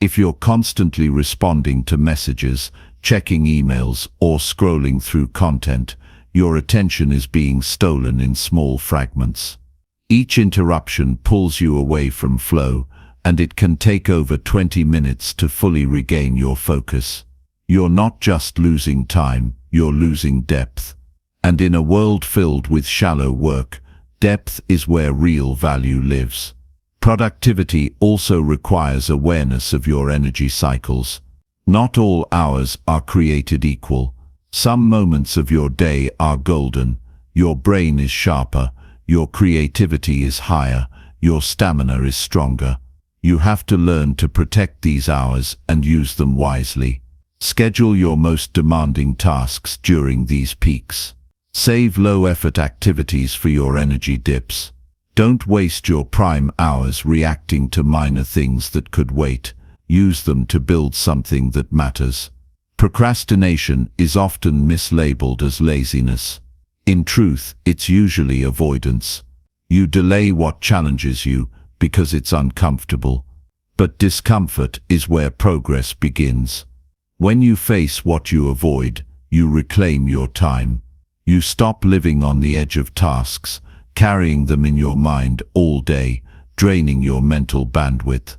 S1: If you're constantly responding to messages, checking emails, or scrolling through content, your attention is being stolen in small fragments. Each interruption pulls you away from flow, and it can take over 20 minutes to fully regain your focus. You're not just losing time, you're losing depth. And in a world filled with shallow work, depth is where real value lives. Productivity also requires awareness of your energy cycles. Not all hours are created equal. Some moments of your day are golden. Your brain is sharper, your creativity is higher, your stamina is stronger. You have to learn to protect these hours and use them wisely. Schedule your most demanding tasks during these peaks. Save low-effort activities for your energy dips. Don't waste your prime hours reacting to minor things that could wait. Use them to build something that matters. Procrastination is often mislabeled as laziness. In truth, it's usually avoidance. You delay what challenges you because it's uncomfortable. But discomfort is where progress begins. When you face what you avoid, you reclaim your time. You stop living on the edge of tasks, carrying them in your mind all day, draining your mental bandwidth.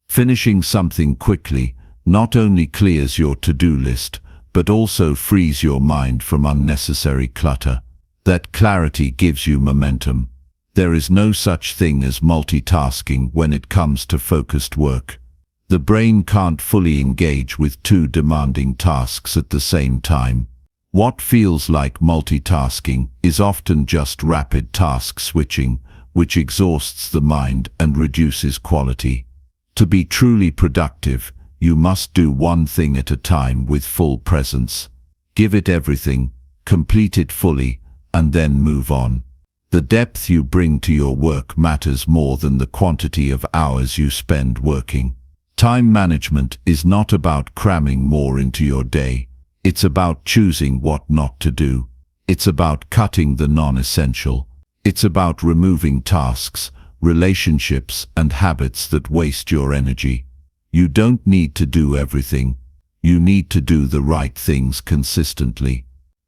S1: Finishing something quickly not only clears your to-do list, but also frees your mind from unnecessary clutter. That clarity gives you momentum. There is no such thing as multitasking when it comes to focused work. The brain can't fully engage with 2 demanding tasks at the same time. What feels like multitasking is often just rapid task switching, which exhausts the mind and reduces quality. To be truly productive, you must do one thing at a time with full presence. Give it everything, complete it fully, and then move on. The depth you bring to your work matters more than the quantity of hours you spend working. Time management is not about cramming more into your day. It's about choosing what not to do. It's about cutting the non-essential. It's about removing tasks, relationships, and habits that waste your energy. You don't need to do everything. You need to do the right things consistently.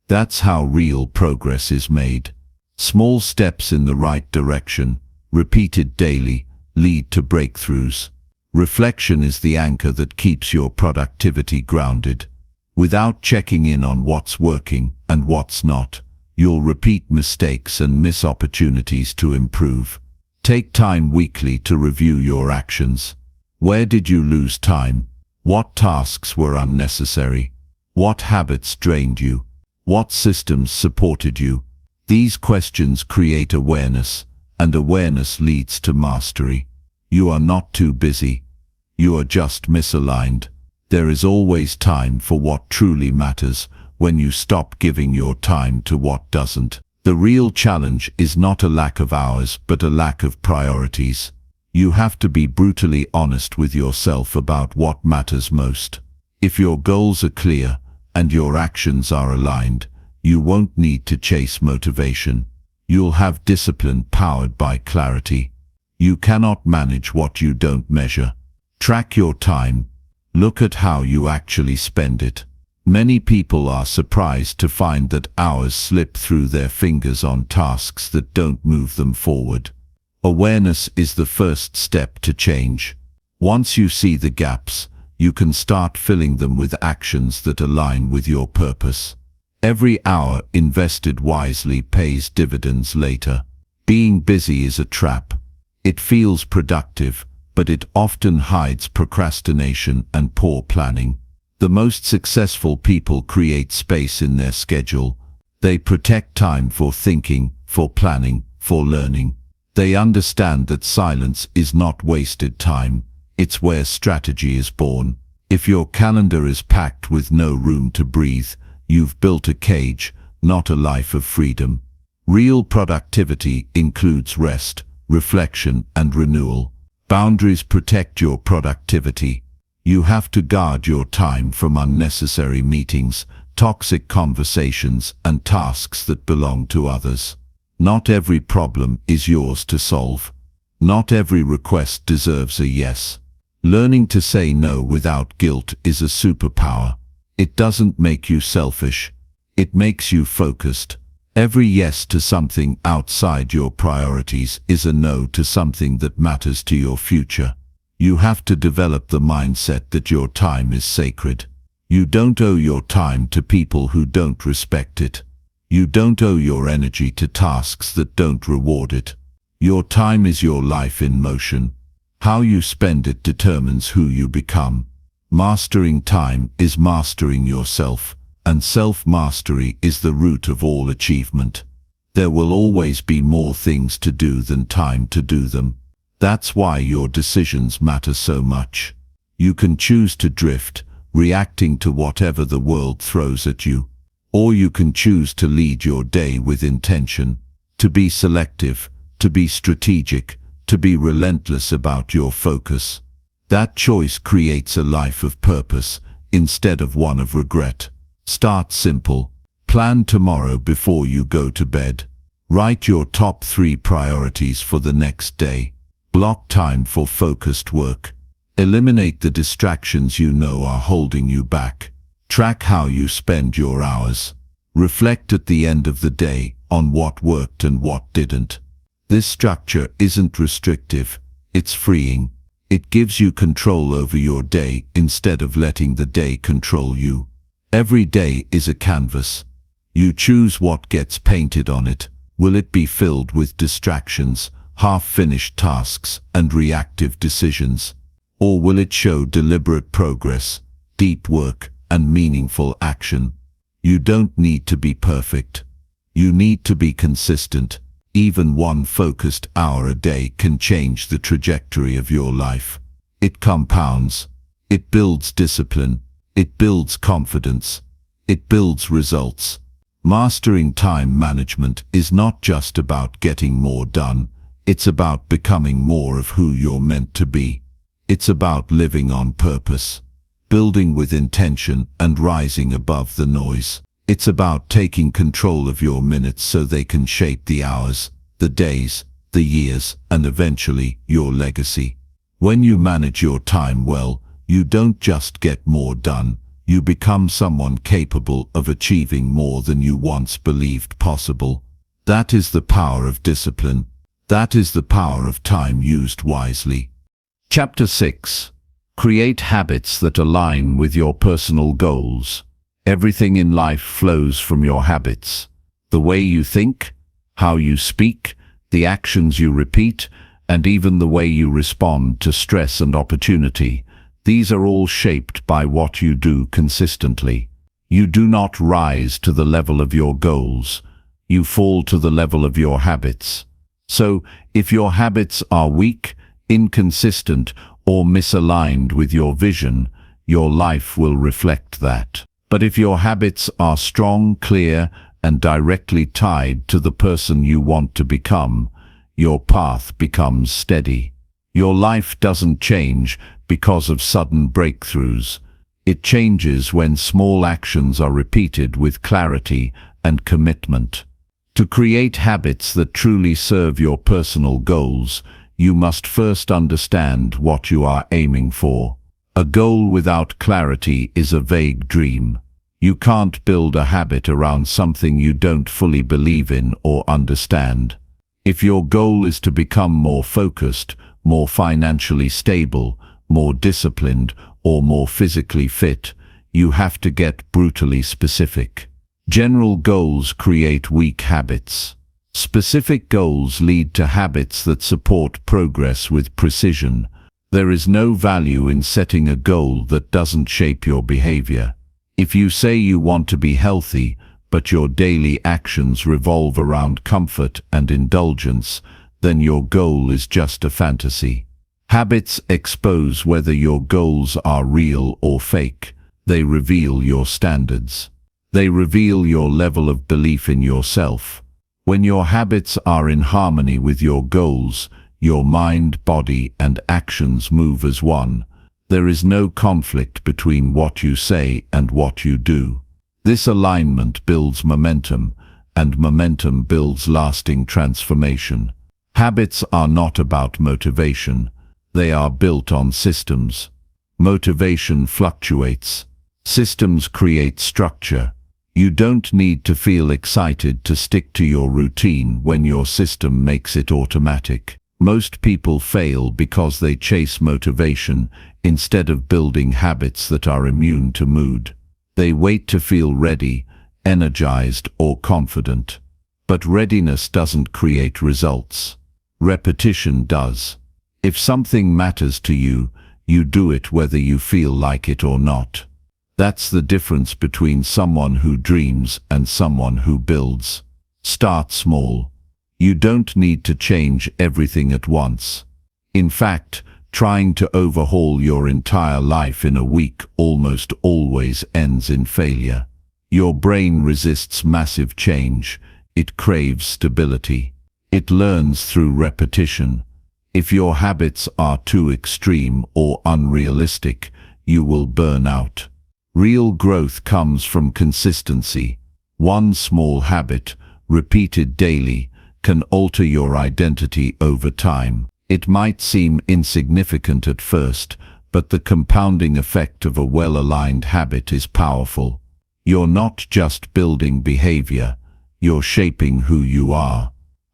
S1: That's how real progress is made. Small steps in the right direction, repeated daily, lead to breakthroughs. Reflection is the anchor that keeps your productivity grounded. Without checking in on what's working and what's not, you'll repeat mistakes and miss opportunities to improve. Take time weekly to review your actions. Where did you lose time? What tasks were unnecessary? What habits drained you? What systems supported you? These questions create awareness, and awareness leads to mastery. You are not too busy. You are just misaligned. There is always time for what truly matters when you stop giving your time to what doesn't. The real challenge is not a lack of hours, but a lack of priorities. You have to be brutally honest with yourself about what matters most. If your goals are clear and your actions are aligned, you won't need to chase motivation. You'll have discipline powered by clarity. You cannot manage what you don't measure. Track your time. Look at how you actually spend it. Many people are surprised to find that hours slip through their fingers on tasks that don't move them forward. Awareness is the first step to change. Once you see the gaps, you can start filling them with actions that align with your purpose. Every hour invested wisely pays dividends later. Being busy is a trap. It feels productive, but it often hides procrastination and poor planning. The most successful people create space in their schedule. They protect time for thinking, for planning, for learning. They understand that silence is not wasted time. It's where strategy is born. If your calendar is packed with no room to breathe, you've built a cage, not a life of freedom. Real productivity includes rest, reflection, and renewal. Boundaries protect your productivity. You have to guard your time from unnecessary meetings, toxic conversations, and tasks that belong to others. Not every problem is yours to solve. Not every request deserves a yes. Learning to say no without guilt is a superpower. It doesn't make you selfish. It makes you focused. Every yes to something outside your priorities is a no to something that matters to your future. You have to develop the mindset that your time is sacred. You don't owe your time to people who don't respect it. You don't owe your energy to tasks that don't reward it. Your time is your life in motion. How you spend it determines who you become. Mastering time is mastering yourself, and self-mastery is the root of all achievement. There will always be more things to do than time to do them. That's why your decisions matter so much. You can choose to drift, reacting to whatever the world throws at you. Or you can choose to lead your day with intention, to be selective, to be strategic, to be relentless about your focus. That choice creates a life of purpose instead of one of regret. Start simple. Plan tomorrow before you go to bed. Write your top 3 priorities for the next day. Block time for focused work. Eliminate the distractions you know are holding you back. Track how you spend your hours. Reflect at the end of the day on what worked and what didn't. This structure isn't restrictive, it's freeing. It gives you control over your day instead of letting the day control you. Every day is a canvas. You choose what gets painted on it. Will it be filled with distractions, half-finished tasks, and reactive decisions? Or will it show deliberate progress, deep work, and meaningful action? You don't need to be perfect. You need to be consistent. Even one focused hour a day can change the trajectory of your life. It compounds. It builds discipline. It builds confidence. It builds results. Mastering time management is not just about getting more done. It's about becoming more of who you're meant to be. It's about living on purpose, building with intention, and rising above the noise. It's about taking control of your minutes so they can shape the hours, the days, the years, and eventually your legacy. When you manage your time well, you don't just get more done. You become someone capable of achieving more than you once believed possible. That is the power of discipline. That is the power of time used wisely. Chapter 6. Create habits that align with your personal goals. Everything in life flows from your habits. The way you think, how you speak, the actions you repeat, and even the way you respond to stress and opportunity. These are all shaped by what you do consistently. You do not rise to the level of your goals. You fall to the level of your habits. So, if your habits are weak, inconsistent, or misaligned with your vision, your life will reflect that. But if your habits are strong, clear, and directly tied to the person you want to become, your path becomes steady. Your life doesn't change because of sudden breakthroughs. It changes when small actions are repeated with clarity and commitment. To create habits that truly serve your personal goals, you must first understand what you are aiming for. A goal without clarity is a vague dream. You can't build a habit around something you don't fully believe in or understand. If your goal is to become more focused, more financially stable, more disciplined, or more physically fit, you have to get brutally specific. General goals create weak habits. Specific goals lead to habits that support progress with precision. There is no value in setting a goal that doesn't shape your behavior. If you say you want to be healthy, but your daily actions revolve around comfort and indulgence, then your goal is just a fantasy. Habits expose whether your goals are real or fake. They reveal your standards. They reveal your level of belief in yourself. When your habits are in harmony with your goals, your mind, body, and actions move as one. There is no conflict between what you say and what you do. This alignment builds momentum, and momentum builds lasting transformation. Habits are not about motivation. They are built on systems. Motivation fluctuates. Systems create structure. You don't need to feel excited to stick to your routine when your system makes it automatic. Most people fail because they chase motivation instead of building habits that are immune to mood. They wait to feel ready, energized, or confident. But readiness doesn't create results. Repetition does. If something matters to you, you do it whether you feel like it or not. That's the difference between someone who dreams and someone who builds. Start small. You don't need to change everything at once. In fact, trying to overhaul your entire life in a week almost always ends in failure. Your brain resists massive change. It craves stability. It learns through repetition. If your habits are too extreme or unrealistic, you will burn out. Real growth comes from consistency. One small habit, repeated daily, can alter your identity over time. It might seem insignificant at first, but the compounding effect of a well-aligned habit is powerful. You're not just building behavior, you're shaping who you are.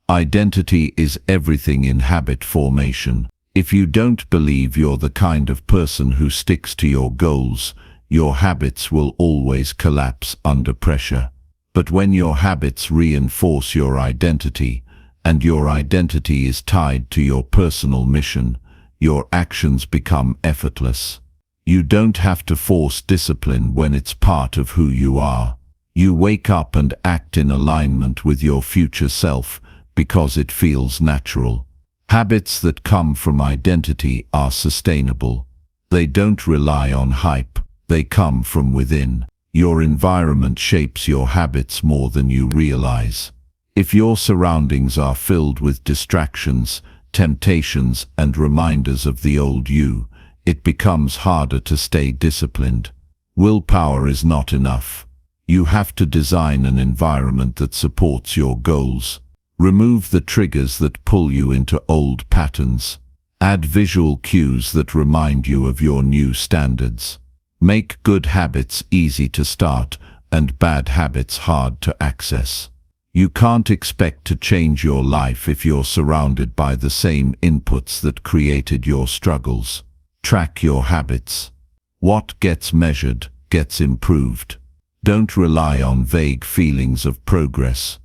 S1: Identity is everything in habit formation. If you don't believe you're the kind of person who sticks to your goals, your habits will always collapse under pressure. But when your habits reinforce your identity, and your identity is tied to your personal mission, your actions become effortless. You don't have to force discipline when it's part of who you are. You wake up and act in alignment with your future self because it feels natural. Habits that come from identity are sustainable. They don't rely on hype. They come from within. Your environment shapes your habits more than you realize. If your surroundings are filled with distractions, temptations, and reminders of the old you, it becomes harder to stay disciplined. Willpower is not enough. You have to design an environment that supports your goals. Remove the triggers that pull you into old patterns. Add visual cues that remind you of your new standards. Make good habits easy to start and bad habits hard to access. You can't expect to change your life if you're surrounded by the same inputs that created your struggles. Track your habits. What gets measured gets improved. Don't rely on vague feelings of progress.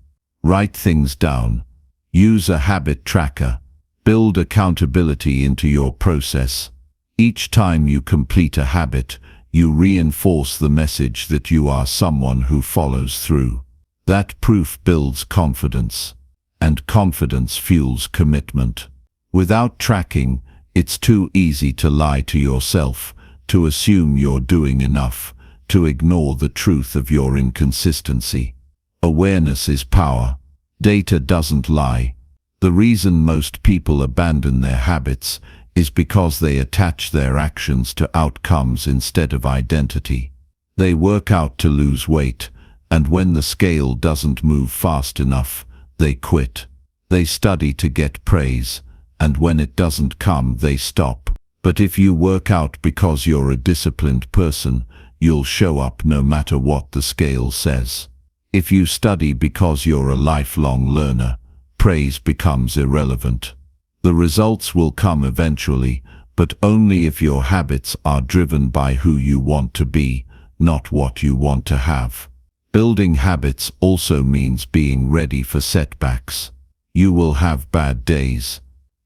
S1: Write things down. Use a habit tracker. Build accountability into your process. Each time you complete a habit, You reinforce the message that you are someone who follows through. That proof builds confidence, and confidence fuels commitment. Without tracking, it's too easy to lie to yourself, to assume you're doing enough, to ignore the truth of your inconsistency. Awareness is power. Data doesn't lie. The reason most people abandon their habits is because they attach their actions to outcomes instead of identity. They work out to lose weight, and when the scale doesn't move fast enough, they quit. They study to get praise, and when it doesn't come, they stop. But if you work out because you're a disciplined person, you'll show up no matter what the scale says. If you study because you're a lifelong learner, praise becomes irrelevant. The results will come eventually, but only if your habits are driven by who you want to be, not what you want to have. Building habits also means being ready for setbacks. You will have bad days.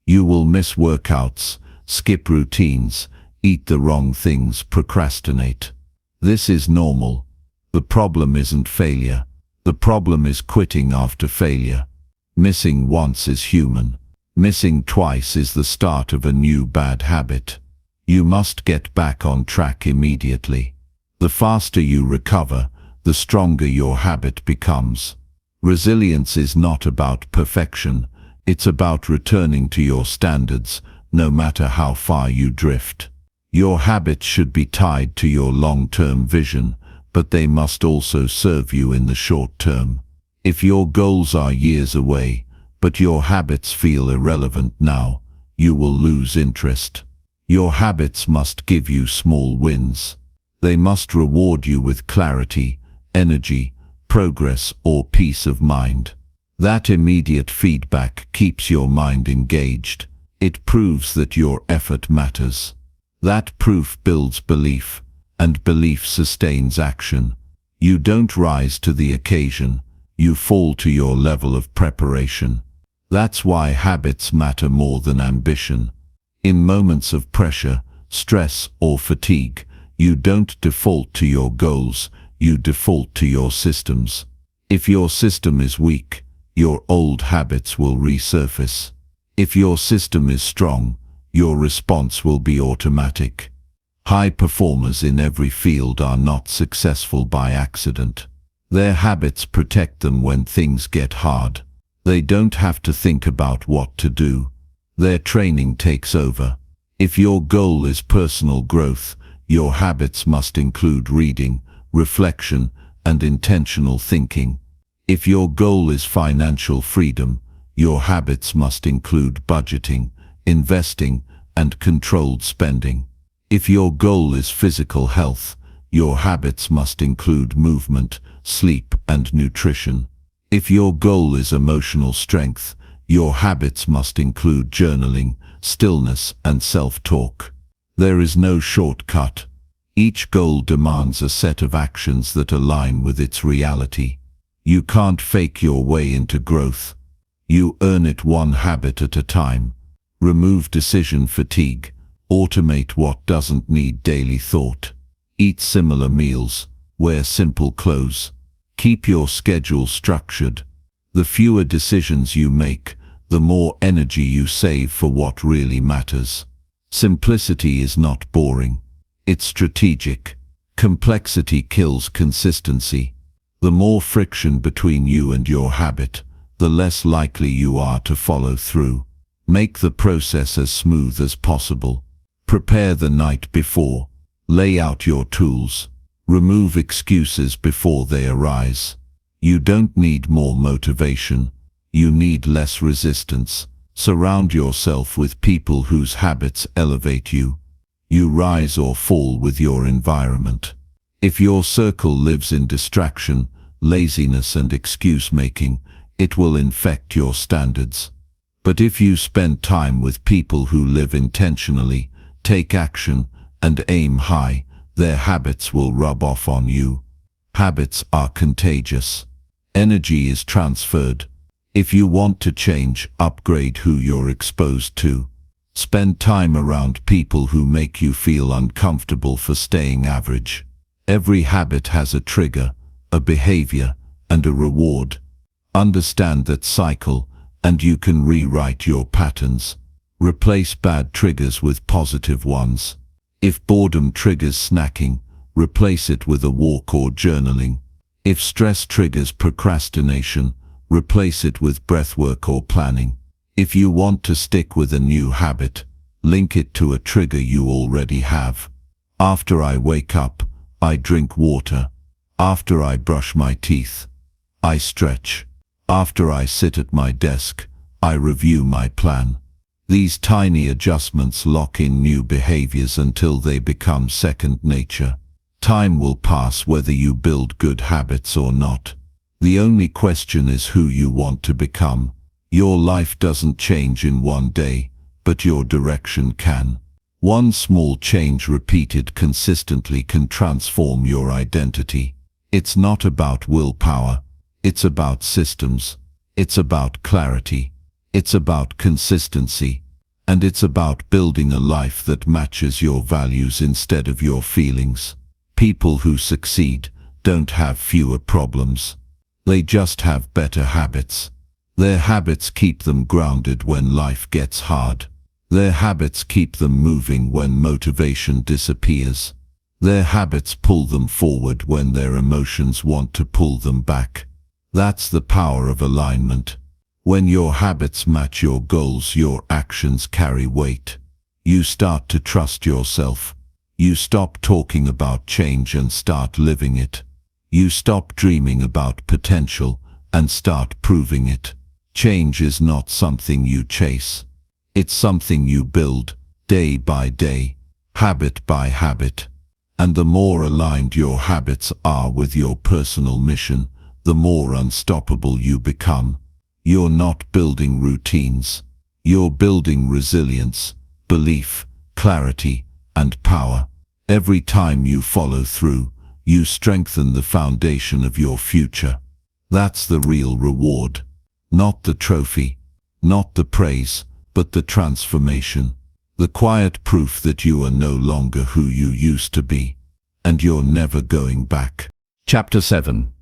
S1: You will miss workouts, skip routines, eat the wrong things, procrastinate. This is normal. The problem isn't failure. The problem is quitting after failure. Missing once is human. Missing twice is the start of a new bad habit. You must get back on track immediately. The faster you recover, the stronger your habit becomes. Resilience is not about perfection. It's about returning to your standards, no matter how far you drift. Your habits should be tied to your long-term vision, but they must also serve you in the short term. If your goals are years away, but your habits feel irrelevant now, you will lose interest. Your habits must give you small wins. They must reward you with clarity, energy, progress, or peace of mind. That immediate feedback keeps your mind engaged. It proves that your effort matters. That proof builds belief, and belief sustains action. You don't rise to the occasion. You fall to your level of preparation. That's why habits matter more than ambition. In moments of pressure, stress, or fatigue, you don't default to your goals, you default to your systems. If your system is weak, your old habits will resurface. If your system is strong, your response will be automatic. High performers in every field are not successful by accident. Their habits protect them when things get hard. They don't have to think about what to do. Their training takes over. If your goal is personal growth, your habits must include reading, reflection, and intentional thinking. If your goal is financial freedom, your habits must include budgeting, investing, and controlled spending. If your goal is physical health, your habits must include movement, sleep, and nutrition. If your goal is emotional strength, your habits must include journaling, stillness, and self-talk. There is no shortcut. Each goal demands a set of actions that align with its reality. You can't fake your way into growth. You earn it one habit at a time. Remove decision fatigue. Automate what doesn't need daily thought. Eat similar meals. Wear simple clothes. Keep your schedule structured. The fewer decisions you make, the more energy you save for what really matters. Simplicity is not boring. It's strategic. Complexity kills consistency. The more friction between you and your habit, the less likely you are to follow through. Make the process as smooth as possible. Prepare the night before. Lay out your tools. Remove excuses before they arise. You don't need more motivation. You need less resistance. Surround yourself with people whose habits elevate you. You rise or fall with your environment. If your circle lives in distraction, laziness, and excuse-making, it will infect your standards. But if you spend time with people who live intentionally, take action, and aim high, their habits will rub off on you. Habits are contagious. Energy is transferred. If you want to change, upgrade who you're exposed to. Spend time around people who make you feel uncomfortable for staying average. Every habit has a trigger, a behavior, and a reward. Understand that cycle, and you can rewrite your patterns. Replace bad triggers with positive ones. If boredom triggers snacking, replace it with a walk or journaling. If stress triggers procrastination, replace it with breathwork or planning. If you want to stick with a new habit, link it to a trigger you already have. After I wake up, I drink water. After I brush my teeth, I stretch. After I sit at my desk, I review my plan. These tiny adjustments lock in new behaviors until they become second nature. Time will pass whether you build good habits or not. The only question is who you want to become. Your life doesn't change in one day, but your direction can. One small change repeated consistently can transform your identity. It's not about willpower. It's about systems. It's about clarity. It's about consistency. And it's about building a life that matches your values instead of your feelings. People who succeed don't have fewer problems. They just have better habits. Their habits keep them grounded when life gets hard. Their habits keep them moving when motivation disappears. Their habits pull them forward when their emotions want to pull them back. That's the power of alignment. When your habits match your goals, your actions carry weight. You start to trust yourself. You stop talking about change and start living it. You stop dreaming about potential and start proving it. Change is not something you chase. It's something you build, day by day, habit by habit. And the more aligned your habits are with your personal mission, the more unstoppable you become. You're not building routines. You're building resilience, belief, clarity, and power. Every time you follow through, you strengthen the foundation of your future. That's the real reward. Not the trophy, not the praise, but the transformation. The quiet proof that you are no longer who you used to be, and you're never going back. Chapter 7.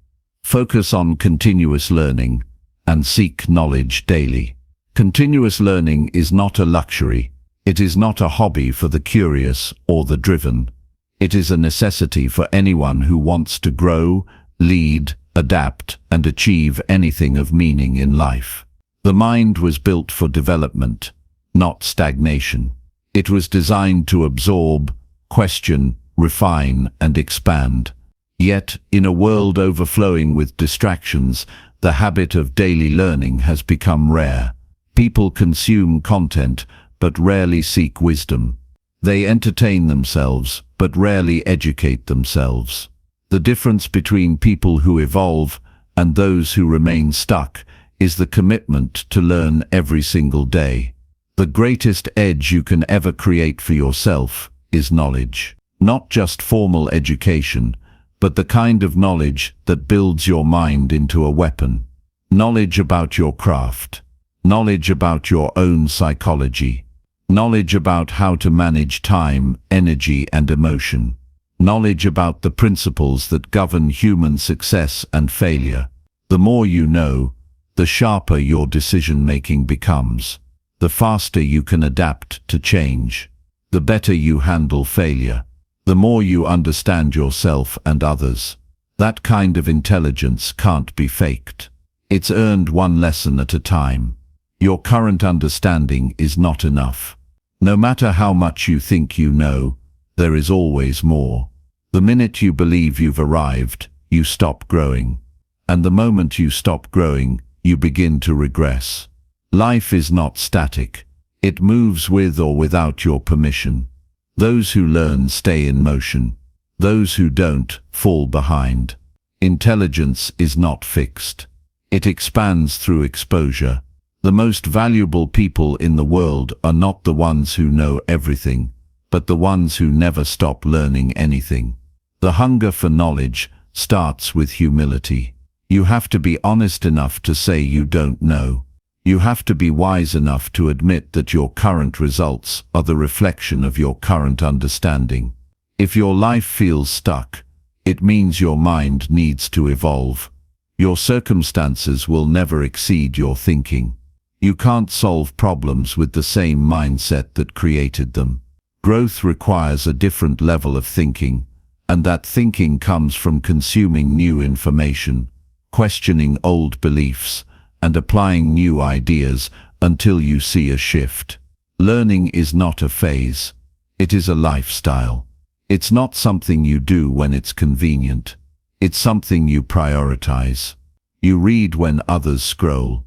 S1: Focus on continuous learning and seek knowledge daily. Continuous learning is not a luxury. It is not a hobby for the curious or the driven. It is a necessity for anyone who wants to grow, lead, adapt, and achieve anything of meaning in life. The mind was built for development, not stagnation. It was designed to absorb, question, refine, and expand. Yet, in a world overflowing with distractions, the habit of daily learning has become rare. People consume content, but rarely seek wisdom. They entertain themselves, but rarely educate themselves. The difference between people who evolve and those who remain stuck is the commitment to learn every single day. The greatest edge you can ever create for yourself is knowledge. Not just formal education, but the kind of knowledge that builds your mind into a weapon. Knowledge about your craft. Knowledge about your own psychology. Knowledge about how to manage time, energy, and emotion. Knowledge about the principles that govern human success and failure. The more you know, the sharper your decision-making becomes. The faster you can adapt to change. The better you handle failure. The more you understand yourself and others. That kind of intelligence can't be faked. It's earned one lesson at a time. Your current understanding is not enough. No matter how much you think you know, there is always more. The minute you believe you've arrived, you stop growing. And the moment you stop growing, you begin to regress. Life is not static. It moves with or without your permission. Those who learn stay in motion. Those who don't fall behind. Intelligence is not fixed. It expands through exposure. The most valuable people in the world are not the ones who know everything, but the ones who never stop learning anything. The hunger for knowledge starts with humility. You have to be honest enough to say you don't know. You have to be wise enough to admit that your current results are the reflection of your current understanding. If your life feels stuck, it means your mind needs to evolve. Your circumstances will never exceed your thinking. You can't solve problems with the same mindset that created them. Growth requires a different level of thinking, and that thinking comes from consuming new information, questioning old beliefs, and applying new ideas until you see a shift. Learning is not a phase. It is a lifestyle. It's not something you do when it's convenient. It's something you prioritize. You read when others scroll.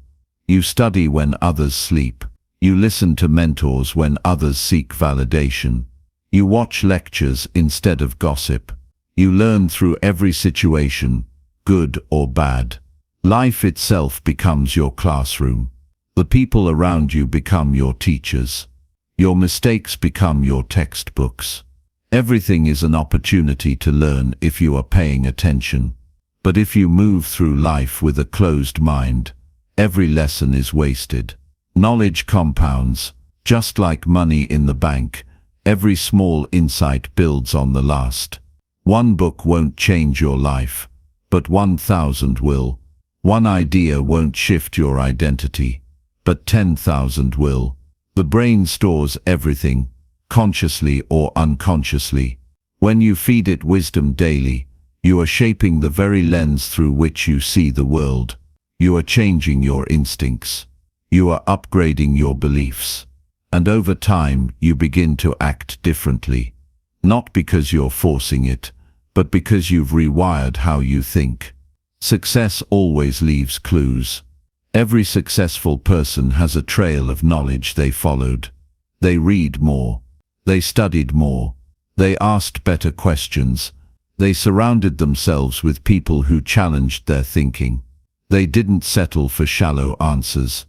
S1: You study when others sleep. You listen to mentors when others seek validation. You watch lectures instead of gossip. You learn through every situation, good or bad. Life itself becomes your classroom. The people around you become your teachers. Your mistakes become your textbooks. Everything is an opportunity to learn if you are paying attention. But if you move through life with a closed mind, every lesson is wasted. Knowledge compounds, just like money in the bank. Every small insight builds on the last. One book won't change your life, but 1,000 will. One idea won't shift your identity, but 10,000 will. The brain stores everything, consciously or unconsciously. When you feed it wisdom daily, you are shaping the very lens through which you see the world. You are changing your instincts. You are upgrading your beliefs. And over time, you begin to act differently. Not because you're forcing it, but because you've rewired how you think. Success always leaves clues. Every successful person has a trail of knowledge they followed. They read more. They studied more. They asked better questions. They surrounded themselves with people who challenged their thinking. They didn't settle for shallow answers.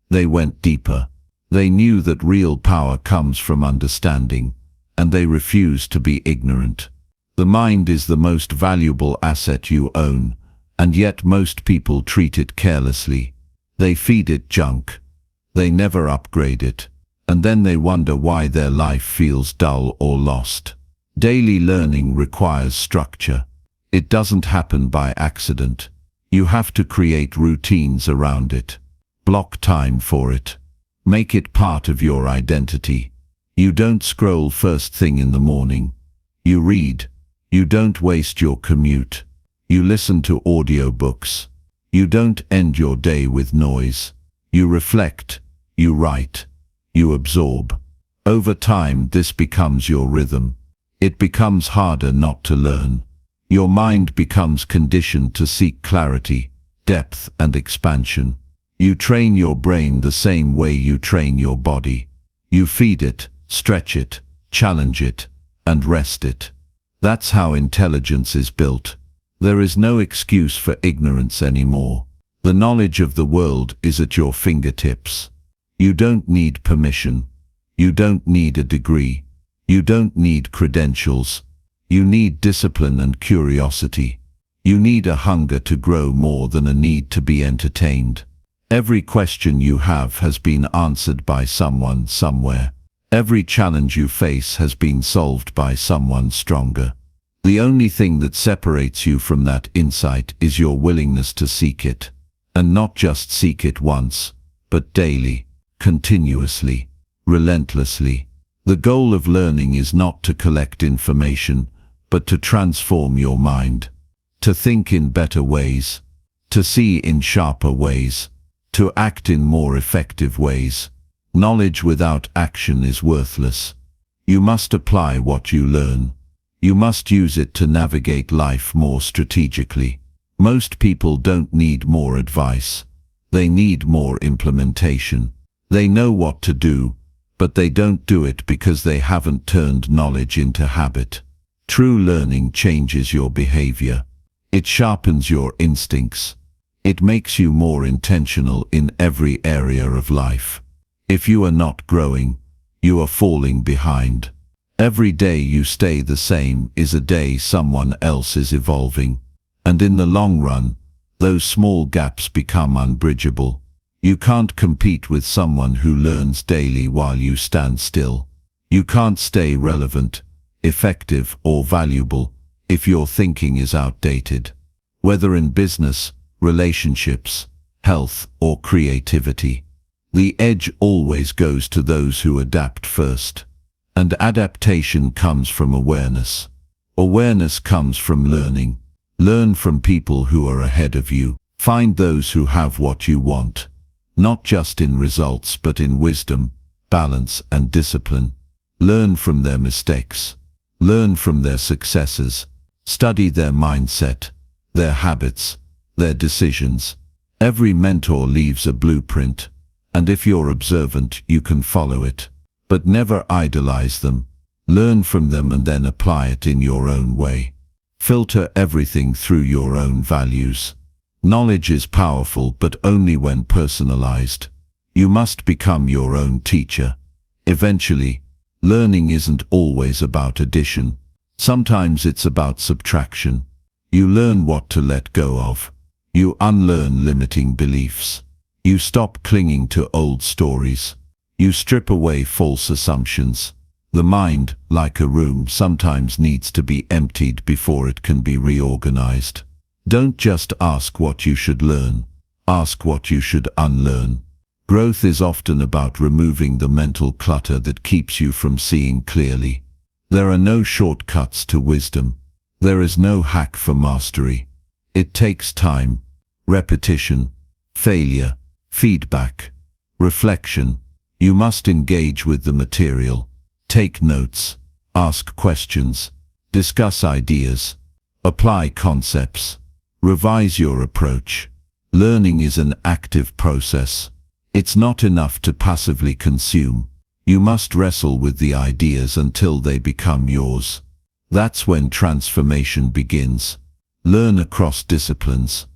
S1: They went deeper. They knew that real power comes from understanding, and they refused to be ignorant. The mind is the most valuable asset you own, and yet most people treat it carelessly. They feed it junk. They never upgrade it, and then they wonder why their life feels dull or lost. Daily learning requires structure. It doesn't happen by accident. You have to create routines around it. Block time for it. Make it part of your identity. You don't scroll first thing in the morning. You read. You don't waste your commute. You listen to audiobooks. You don't end your day with noise. You reflect. You write. You absorb. Over time, this becomes your rhythm. It becomes harder not to learn. Your mind becomes conditioned to seek clarity, depth, and expansion. You train your brain the same way you train your body. You feed it, stretch it, challenge it, and rest it. That's how intelligence is built. There is no excuse for ignorance anymore. The knowledge of the world is at your fingertips. You don't need permission. You don't need a degree. You don't need credentials. You need discipline and curiosity. You need a hunger to grow more than a need to be entertained. Every question you have has been answered by someone somewhere. Every challenge you face has been solved by someone stronger. The only thing that separates you from that insight is your willingness to seek it. And not just seek it once, but daily, continuously, relentlessly. The goal of learning is not to collect information, but to transform your mind. To think in better ways. To see in sharper ways. To act in more effective ways. Knowledge without action is worthless. You must apply what you learn. You must use it to navigate life more strategically. Most people don't need more advice. They need more implementation. They know what to do, but they don't do it because they haven't turned knowledge into habit. True learning changes your behavior. It sharpens your instincts. It makes you more intentional in every area of life. If you are not growing, you are falling behind. Every day you stay the same is a day someone else is evolving. And in the long run, those small gaps become unbridgeable. You can't compete with someone who learns daily while you stand still. You can't stay relevant, effective, or valuable if your thinking is outdated. Whether in business, relationships, health, or creativity, the edge always goes to those who adapt first. And adaptation comes from awareness. Awareness comes from learning. Learn from people who are ahead of you. Find those who have what you want, not just in results but in wisdom, balance, and discipline. Learn from their mistakes. Learn from their successes. Study their mindset, their habits, their decisions. Every mentor leaves a blueprint, and if you're observant, you can follow it. But never idolize them. Learn from them and then apply it in your own way. Filter everything through your own values. Knowledge is powerful, but only when personalized. You must become your own teacher. Eventually, learning isn't always about addition. Sometimes it's about subtraction. You learn what to let go of. You unlearn limiting beliefs. You stop clinging to old stories. You strip away false assumptions. The mind, like a room, sometimes needs to be emptied before it can be reorganized. Don't just ask what you should learn. Ask what you should unlearn. Growth is often about removing the mental clutter that keeps you from seeing clearly. There are no shortcuts to wisdom. There is no hack for mastery. It takes time, repetition, failure, feedback, reflection. You must engage with the material. Take notes, ask questions, discuss ideas, apply concepts, revise your approach. Learning is an active process. It's not enough to passively consume. You must wrestle with the ideas until they become yours. That's when transformation begins. Learn across disciplines.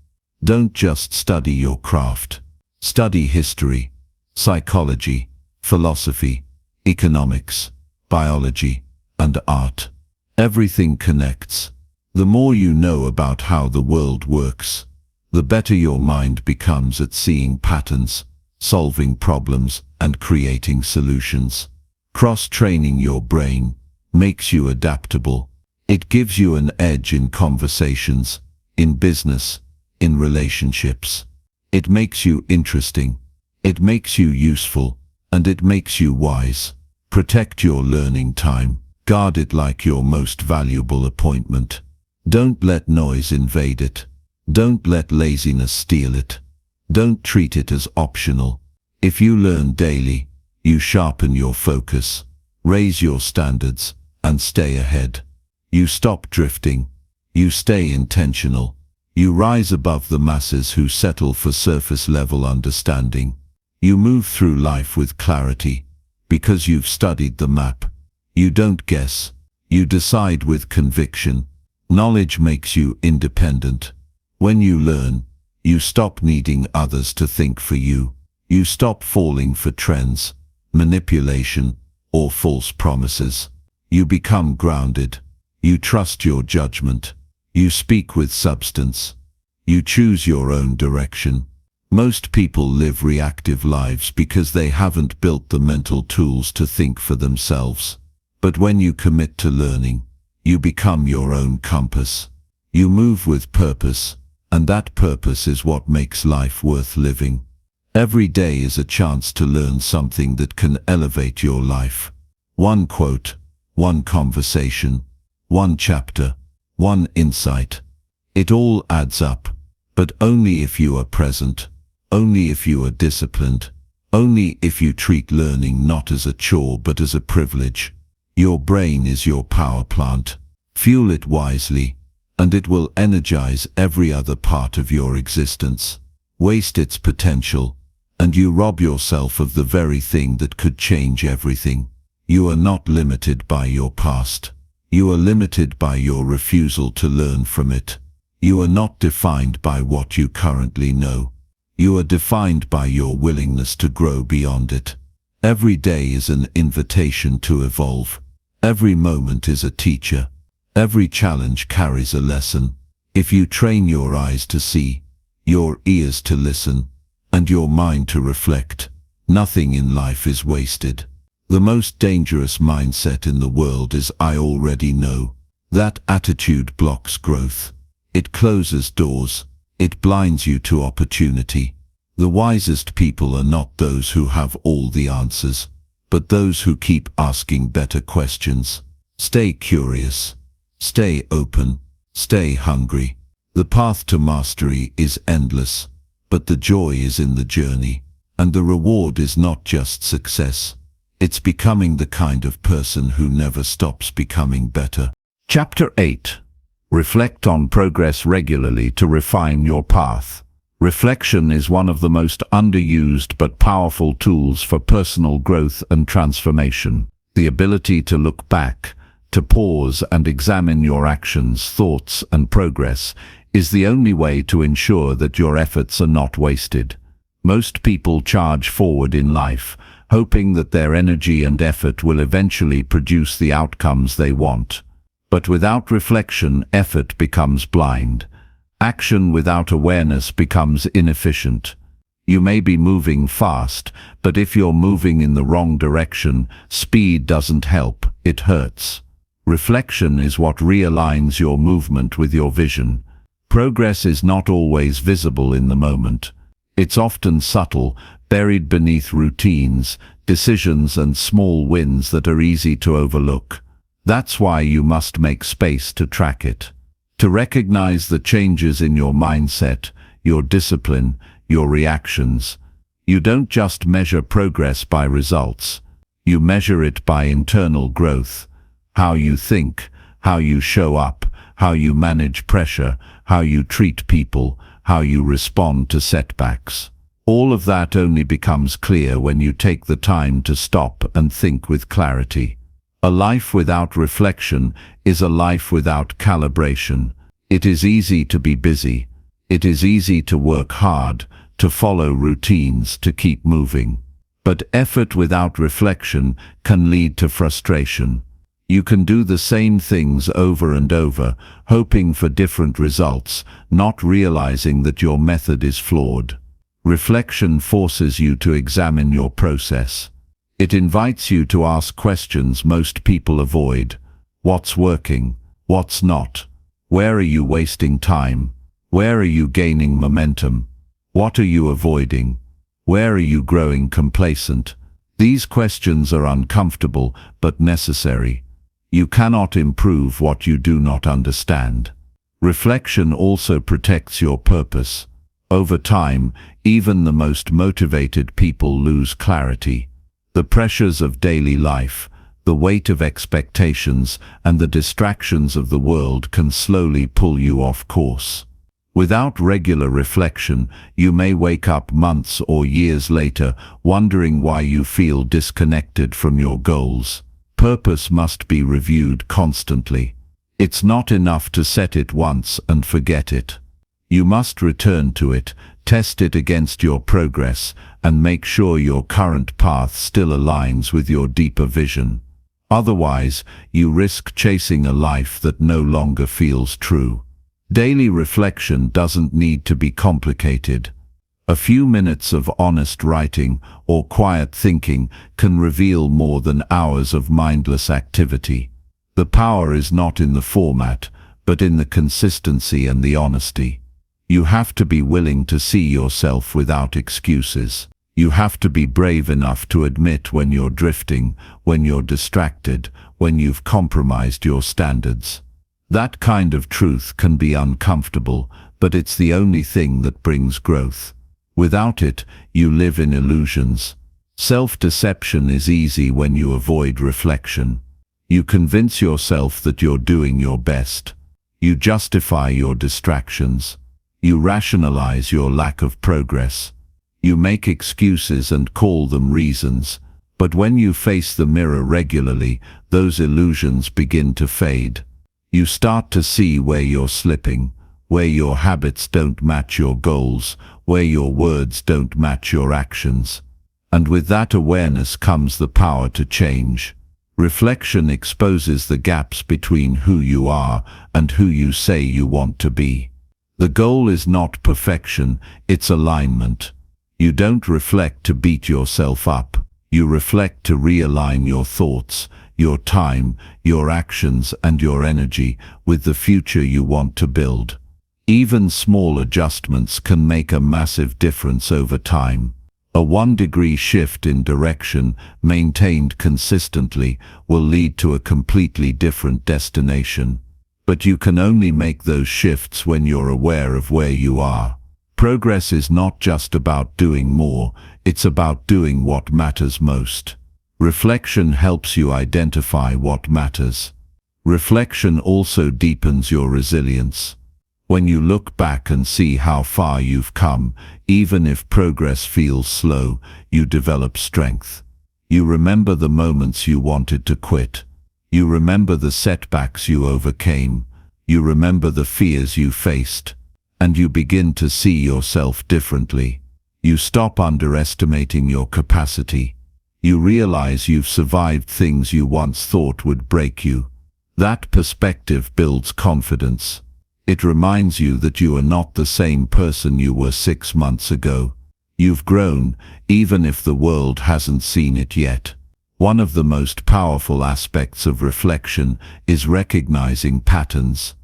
S1: Don't just study your craft. Study history, psychology, philosophy, economics, biology, and art. Everything connects. The more you know about how the world works, the better your mind becomes at seeing patterns, solving problems, and creating solutions. Cross-training your brain makes you adaptable. It gives you an edge in conversations, in business, in relationships. It makes you interesting. It makes you useful. And it makes you wise. Protect your learning time. Guard it like your most valuable appointment. Don't let noise invade it. Don't let laziness steal it. Don't treat it as optional. If you learn daily, you sharpen your focus, raise your standards, and stay ahead. You stop drifting. You stay intentional. You rise above the masses who settle for surface-level understanding. You move through life with clarity, because you've studied the map. You don't guess. You decide with conviction. Knowledge makes you independent. When you learn, you stop needing others to think for you. You stop falling for trends, manipulation, or false promises. You become grounded. You trust your judgment. You speak with substance. You choose your own direction. Most people live reactive lives because they haven't built the mental tools to think for themselves. But when you commit to learning, you become your own compass. You move with purpose, and that purpose is what makes life worth living. Every day is a chance to learn something that can elevate your life. One quote, one conversation, one chapter, one insight. It all adds up, but only if you are present. Only if you are disciplined. Only if you treat learning not as a chore but as a privilege. Your brain is your power plant. Fuel it wisely, and it will energize every other part of your existence. Waste its potential, and you rob yourself of the very thing that could change everything. You are not limited by your past. You are limited by your refusal to learn from it. You are not defined by what you currently know. You are defined by your willingness to grow beyond it. Every day is an invitation to evolve. Every moment is a teacher. Every challenge carries a lesson. If you train your eyes to see, your ears to listen, and your mind to reflect. Nothing in life is wasted. The most dangerous mindset in the world is "I already know." That attitude blocks growth. It closes doors. It blinds you to opportunity. The wisest people are not those who have all the answers, but those who keep asking better questions. Stay curious. Stay open. Stay hungry. The path to mastery is endless, but the joy is in the journey, and the reward is not just success. It's becoming the kind of person who never stops becoming better. Chapter 8. Reflect on progress regularly to refine your path. Reflection is one of the most underused but powerful tools for personal growth and transformation. The ability to look back, to pause and examine your actions, thoughts, and progress is the only way to ensure that your efforts are not wasted. Most people charge forward in life, hoping that their energy and effort will eventually produce the outcomes they want. But without reflection, effort becomes blind. Action without awareness becomes inefficient. You may be moving fast, but if you're moving in the wrong direction, speed doesn't help, it hurts. Reflection is what realigns your movement with your vision. Progress is not always visible in the moment. It's often subtle, buried beneath routines, decisions, and small wins that are easy to overlook. That's why you must make space to track it. To recognize the changes in your mindset, your discipline, your reactions. You don't just measure progress by results. You measure it by internal growth. How you think, how you show up, how you manage pressure, how you treat people, how you respond to setbacks. All of that only becomes clear when you take the time to stop and think with clarity. A life without reflection is a life without calibration. It is easy to be busy. It is easy to work hard, to follow routines, to keep moving. But effort without reflection can lead to frustration. You can do the same things over and over, hoping for different results, not realizing that your method is flawed. Reflection forces you to examine your process. It invites you to ask questions most people avoid. What's working? What's not? Where are you wasting time? Where are you gaining momentum? What are you avoiding? Where are you growing complacent? These questions are uncomfortable but necessary. You cannot improve what you do not understand. Reflection also protects your purpose. Over time, even the most motivated people lose clarity. The pressures of daily life, the weight of expectations, and the distractions of the world can slowly pull you off course. Without regular reflection, you may wake up months or years later wondering why you feel disconnected from your goals. Purpose must be reviewed constantly. It's not enough to set it once and forget it. You must return to it, test it against your progress, and make sure your current path still aligns with your deeper vision. Otherwise, you risk chasing a life that no longer feels true. Daily reflection doesn't need to be complicated. A few minutes of honest writing or quiet thinking can reveal more than hours of mindless activity. The power is not in the format, but in the consistency and the honesty. You have to be willing to see yourself without excuses. You have to be brave enough to admit when you're drifting, when you're distracted, when you've compromised your standards. That kind of truth can be uncomfortable, but it's the only thing that brings growth. Without it, you live in illusions. Self-deception is easy when you avoid reflection. You convince yourself that you're doing your best. You justify your distractions. You rationalize your lack of progress. You make excuses and call them reasons. But when you face the mirror regularly, those illusions begin to fade. You start to see where you're slipping, where your habits don't match your goals, where your words don't match your actions. And with that awareness comes the power to change. Reflection exposes the gaps between who you are and who you say you want to be. The goal is not perfection, it's alignment. You don't reflect to beat yourself up. You reflect to realign your thoughts, your time, your actions and your energy with the future you want to build. Even small adjustments can make a massive difference over time. A 1-degree shift in direction, maintained consistently, will lead to a completely different destination. But you can only make those shifts when you're aware of where you are. Progress is not just about doing more, it's about doing what matters most. Reflection helps you identify what matters. Reflection also deepens your resilience. When you look back and see how far you've come, even if progress feels slow, you develop strength. You remember the moments you wanted to quit. You remember the setbacks you overcame. You remember the fears you faced. And you begin to see yourself differently. You stop underestimating your capacity. You realize you've survived things you once thought would break you. That perspective builds confidence. It reminds you that you are not the same person you were 6 months ago. You've grown, even if the world hasn't seen it yet. One of the most powerful aspects of reflection is recognizing patterns.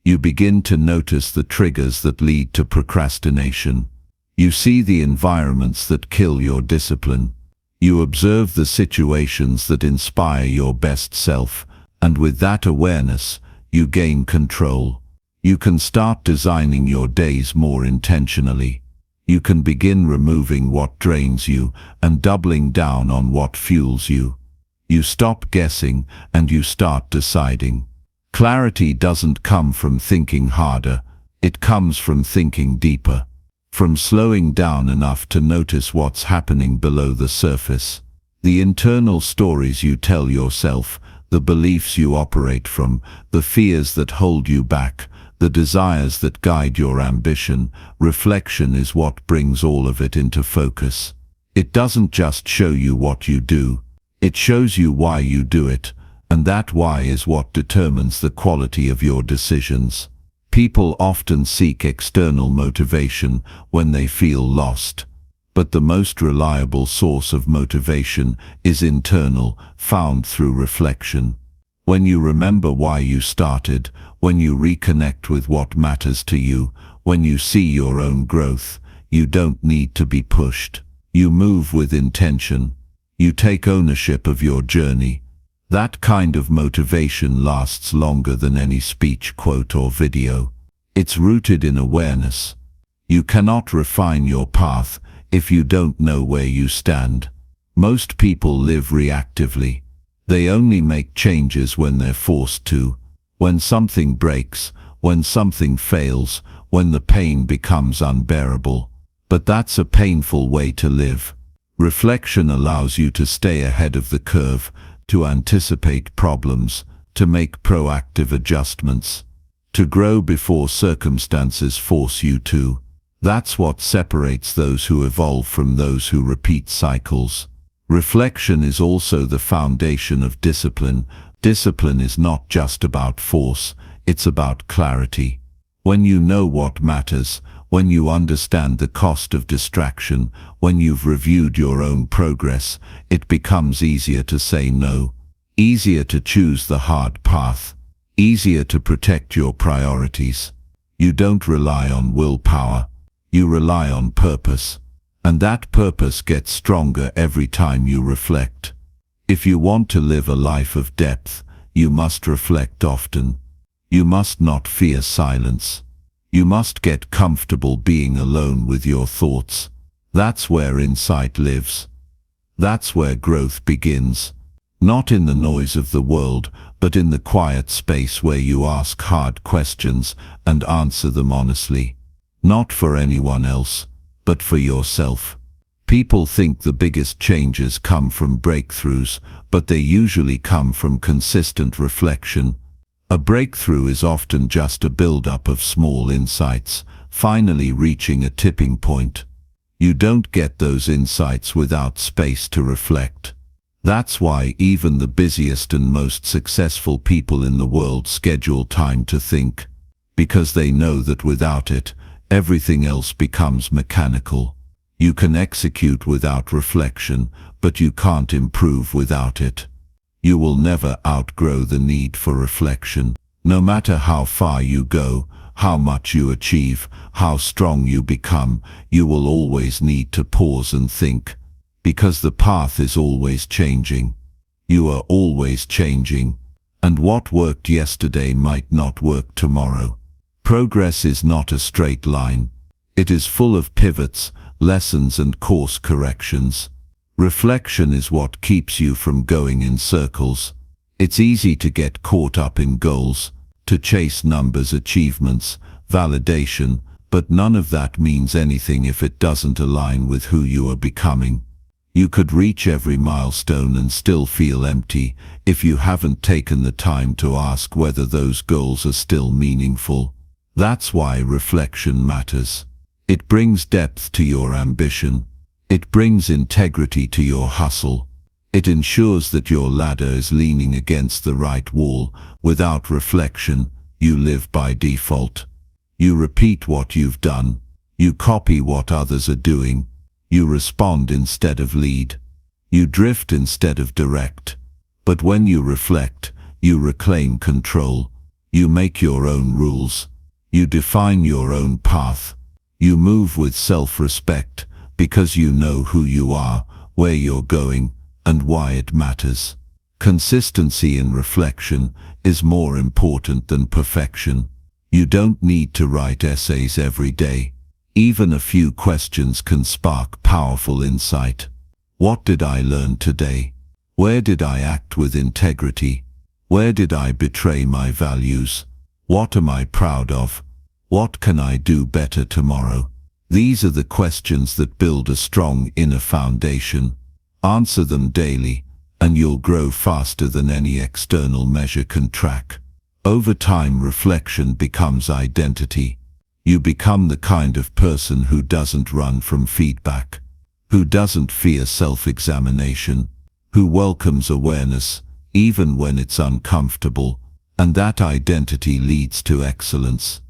S1: You begin to notice the triggers that lead to procrastination. You see the environments that kill your discipline. You observe the situations that inspire your best self, and with that awareness, you gain control. You can start designing your days more intentionally. You can begin removing what drains you and doubling down on what fuels you. You stop guessing and you start deciding. Clarity doesn't come from thinking harder, it comes from thinking deeper. From slowing down enough to notice what's happening below the surface. The internal stories you tell yourself, the beliefs you operate from, the fears that hold you back, the desires that guide your ambition. Reflection is what brings all of it into focus. It doesn't just show you what you do, it shows you why you do it, and that why is what determines the quality of your decisions. People often seek external motivation when they feel lost, but the most reliable source of motivation is internal, found through reflection. When you remember why you started, when you reconnect with what matters to you, when you see your own growth, you don't need to be pushed. You move with intention. You take ownership of your journey. That kind of motivation lasts longer than any speech, quote, or video. It's rooted in awareness. You cannot refine your path if you don't know where you stand. Most people live reactively. They only make changes when they're forced to, when something breaks, when something fails, when the pain becomes unbearable. But that's a painful way to live. Reflection allows you to stay ahead of the curve, to anticipate problems, to make proactive adjustments, to grow before circumstances force you to. That's what separates those who evolve from those who repeat cycles. Reflection is also the foundation of discipline. Discipline is not just about force, it's about clarity. When you know what matters, when you understand the cost of distraction, when you've reviewed your own progress, it becomes easier to say no, easier to choose the hard path, easier to protect your priorities. You don't rely on willpower, you rely on purpose, and that purpose gets stronger every time you reflect. If you want to live a life of depth, you must reflect often. You must not fear silence. You must get comfortable being alone with your thoughts. That's where insight lives. That's where growth begins. Not in the noise of the world, but in the quiet space where you ask hard questions and answer them honestly. Not for anyone else, but for yourself. People think the biggest changes come from breakthroughs, but they usually come from consistent reflection. A breakthrough is often just a build-up of small insights, finally reaching a tipping point. You don't get those insights without space to reflect. That's why even the busiest and most successful people in the world schedule time to think, because they know that without it, everything else becomes mechanical. You can execute without reflection, but you can't improve without it. You will never outgrow the need for reflection. No matter how far you go, how much you achieve, how strong you become, you will always need to pause and think, because the path is always changing. You are always changing, and what worked yesterday might not work tomorrow. Progress is not a straight line. It is full of pivots, lessons and course corrections. Reflection is what keeps you from going in circles. It's easy to get caught up in goals, to chase numbers, achievements, validation, but none of that means anything if it doesn't align with who you are becoming. You could reach every milestone and still feel empty if you haven't taken the time to ask whether those goals are still meaningful. That's why reflection matters. It brings depth to your ambition. It brings integrity to your hustle. It ensures that your ladder is leaning against the right wall. Without reflection, you live by default. You repeat what you've done. You copy what others are doing. You respond instead of lead. You drift instead of direct. But when you reflect, you reclaim control. You make your own rules. You define your own path. You move with self-respect because you know who you are, where you're going, and why it matters. Consistency in reflection is more important than perfection. You don't need to write essays every day. Even a few questions can spark powerful insight. What did I learn today? Where did I act with integrity? Where did I betray my values? What am I proud of? What can I do better tomorrow? These are the questions that build a strong inner foundation. Answer them daily, and you'll grow faster than any external measure can track. Over time, reflection becomes identity. You become the kind of person who doesn't run from feedback, who doesn't fear self-examination, who welcomes awareness, even when it's uncomfortable, and that identity leads to excellence.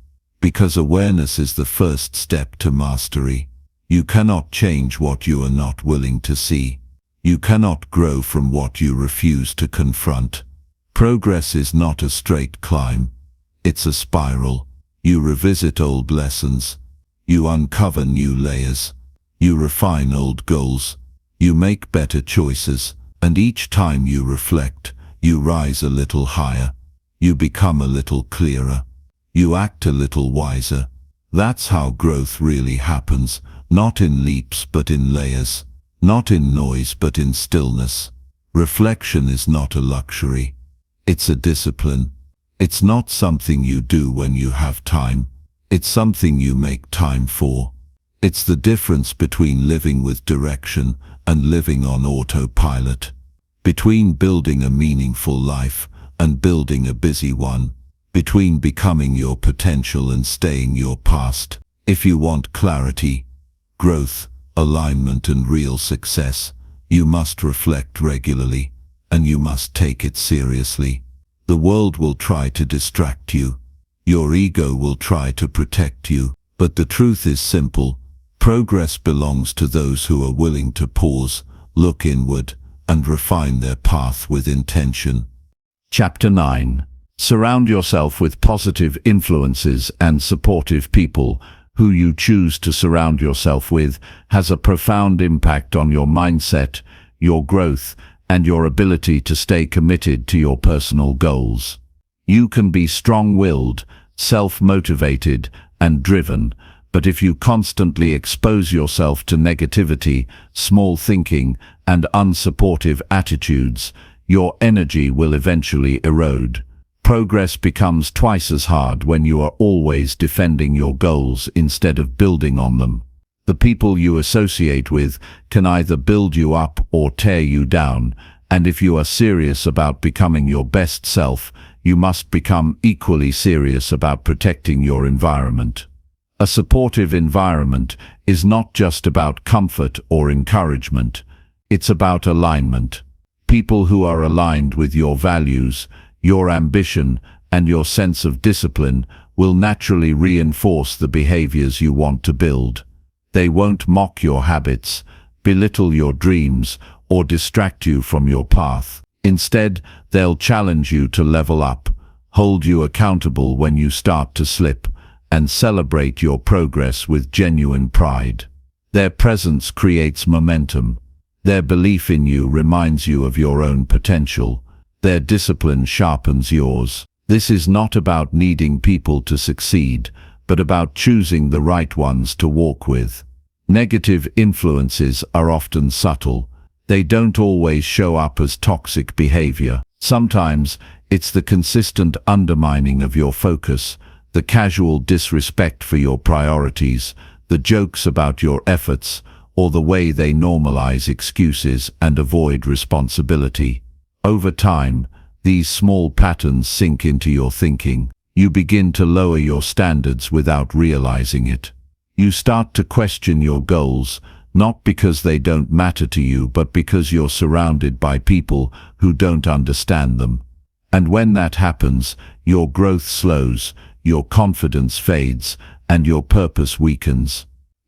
S1: Because awareness is the first step to mastery. You cannot change what you are not willing to see. You cannot grow from what you refuse to confront. Progress is not a straight climb. It's a spiral. You revisit old lessons. You uncover new layers. You refine old goals. You make better choices. And each time you reflect, you rise a little higher. You become a little clearer. You act a little wiser. That's how growth really happens, not in leaps but in layers, not in noise but in stillness. Reflection is not a luxury. It's a discipline. It's not something you do when you have time. It's something you make time for. It's the difference between living with direction and living on autopilot, between building a meaningful life and building a busy one, between becoming your potential and staying your past. If you want clarity, growth, alignment and real success, you must reflect regularly, and you must take it seriously. The world will try to distract you. Your ego will try to protect you. But the truth is simple. Progress belongs to those who are willing to pause, look inward, and refine their path with intention. Chapter 9. Surround yourself with positive influences and supportive people. Who you choose to surround yourself with has a profound impact on your mindset, your growth, and your ability to stay committed to your personal goals. You can be strong-willed, self-motivated, and driven, but if you constantly expose yourself to negativity, small thinking, and unsupportive attitudes, your energy will eventually erode. Progress becomes twice as hard when you are always defending your goals instead of building on them. The people you associate with can either build you up or tear you down, and if you are serious about becoming your best self, you must become equally serious about protecting your environment. A supportive environment is not just about comfort or encouragement, it's about alignment. People who are aligned with your values, your ambition, and your sense of discipline will naturally reinforce the behaviors you want to build. They won't mock your habits, belittle your dreams, or distract you from your path. Instead, they'll challenge you to level up, hold you accountable when you start to slip, and celebrate your progress with genuine pride. Their presence creates momentum. Their belief in you reminds you of your own potential. Their discipline sharpens yours. This is not about needing people to succeed, but about choosing the right ones to walk with. Negative influences are often subtle. They don't always show up as toxic behavior. Sometimes it's the consistent undermining of your focus, the casual disrespect for your priorities, the jokes about your efforts, or the way they normalize excuses and avoid responsibility. Over time, these small patterns sink into your thinking. You begin to lower your standards without realizing it. You start to question your goals, not because they don't matter to you, but because you're surrounded by people who don't understand them. And when that happens, your growth slows, your confidence fades, and your purpose weakens.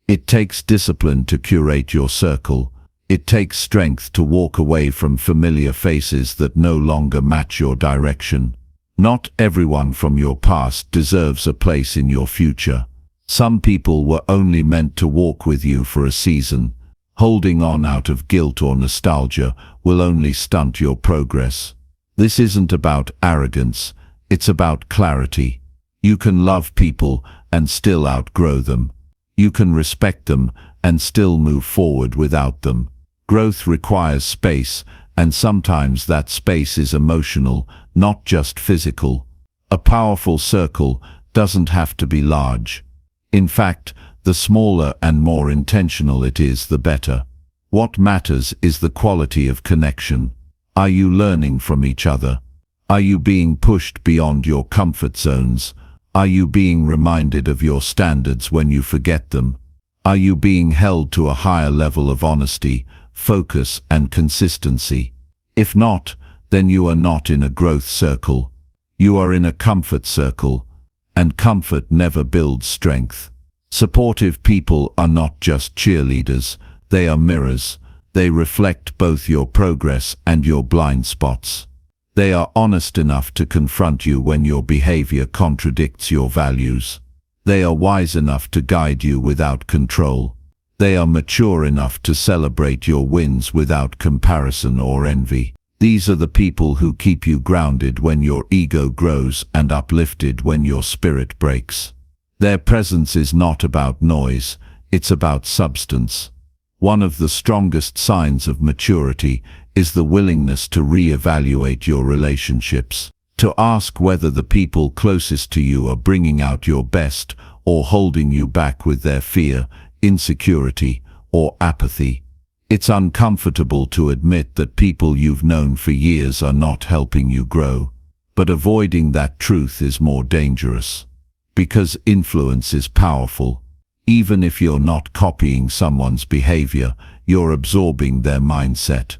S1: It takes discipline to curate your circle. It takes strength to walk away from familiar faces that no longer match your direction. Not everyone from your past deserves a place in your future. Some people were only meant to walk with you for a season. Holding on out of guilt or nostalgia will only stunt your progress. This isn't about arrogance, it's about clarity. You can love people and still outgrow them. You can respect them and still move forward without them. Growth requires space, and sometimes that space is emotional, not just physical. A powerful circle doesn't have to be large. In fact, the smaller and more intentional it is, the better. What matters is the quality of connection. Are you learning from each other? Are you being pushed beyond your comfort zones? Are you being reminded of your standards when you forget them? Are you being held to a higher level of honesty, focus, and consistency? If not, then you are not in a growth circle. You are in a comfort circle, and comfort never builds strength. Supportive people are not just cheerleaders, they are mirrors. They reflect both your progress and your blind spots. They are honest enough to confront you when your behavior contradicts your values. They are wise enough to guide you without control. They are mature enough to celebrate your wins without comparison or envy. These are the people who keep you grounded when your ego grows and uplifted when your spirit breaks. Their presence is not about noise, it's about substance. One of the strongest signs of maturity is the willingness to reevaluate your relationships, to ask whether the people closest to you are bringing out your best or holding you back with their fear, insecurity, or apathy. It's uncomfortable to admit that people you've known for years are not helping you grow, but avoiding that truth is more dangerous. Because influence is powerful. Even if you're not copying someone's behavior, you're absorbing their mindset,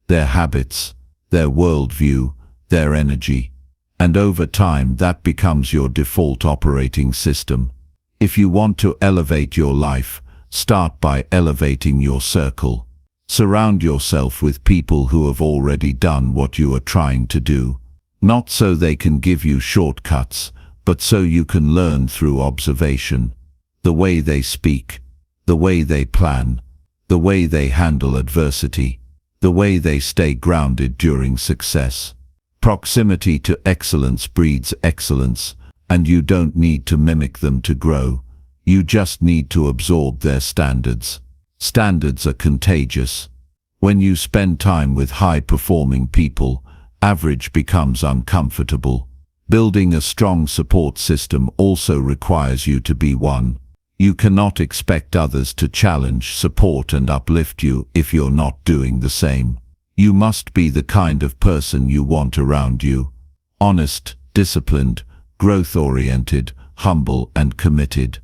S1: their habits, their worldview, their energy. And over time, that becomes your default operating system. If you want to elevate your life, start by elevating your circle. Surround yourself with people who have already done what you are trying to do. Not so they can give you shortcuts, but so you can learn through observation. The way they speak, the way they plan, the way they handle adversity, the way they stay grounded during success. Proximity to excellence breeds excellence, and you don't need to mimic them to grow. You just need to absorb their standards. Standards are contagious. When you spend time with high-performing people, average becomes uncomfortable. Building a strong support system also requires you to be one. You cannot expect others to challenge, support, and uplift you if you're not doing the same. You must be the kind of person you want around you. Honest, disciplined, growth-oriented, humble, and committed.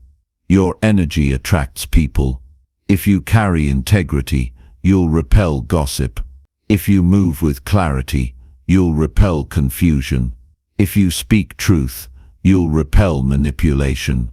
S1: Your energy attracts people. If you carry integrity, you'll repel gossip. If you move with clarity, you'll repel confusion. If you speak truth, you'll repel manipulation.